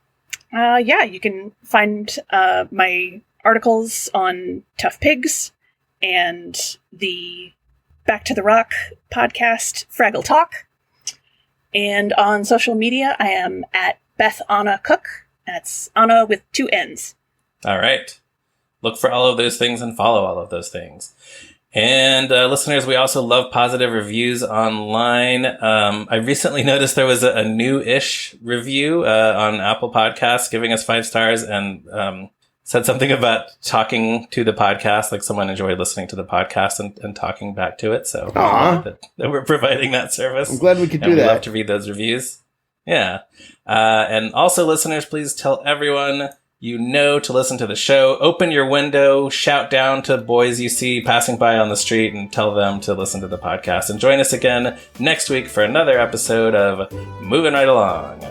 You can find my articles on Tough Pigs and the Back to the Rock podcast, Fraggle Talk. And on social media, I am at Beth Anna Cook. That's Anna with 2 N's. All right. Look for all of those things and follow all of those things. And listeners, we also love positive reviews online. I recently noticed there was a new-ish review on Apple Podcasts giving us 5 stars and said something about talking to the podcast, like someone enjoyed listening to the podcast and talking back to it. So that we're providing that service. I'm glad we could do that. We'd love to read those reviews. Yeah. And also, listeners, please tell everyone you know to listen to the show. Open your window, shout down to boys you see passing by on the street, and tell them to listen to the podcast. And join us again next week for another episode of Moving Right Along.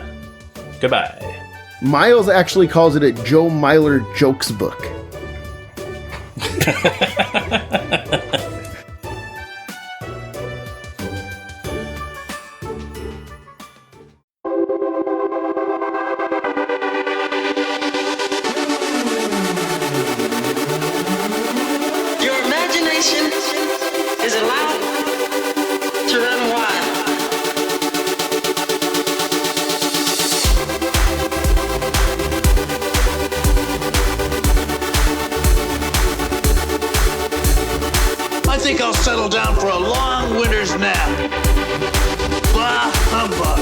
Goodbye. Miles actually calls it a Joe Myler jokes book. Is allowed to run wild. I think I'll settle down for a long winter's nap. Blah, humbug.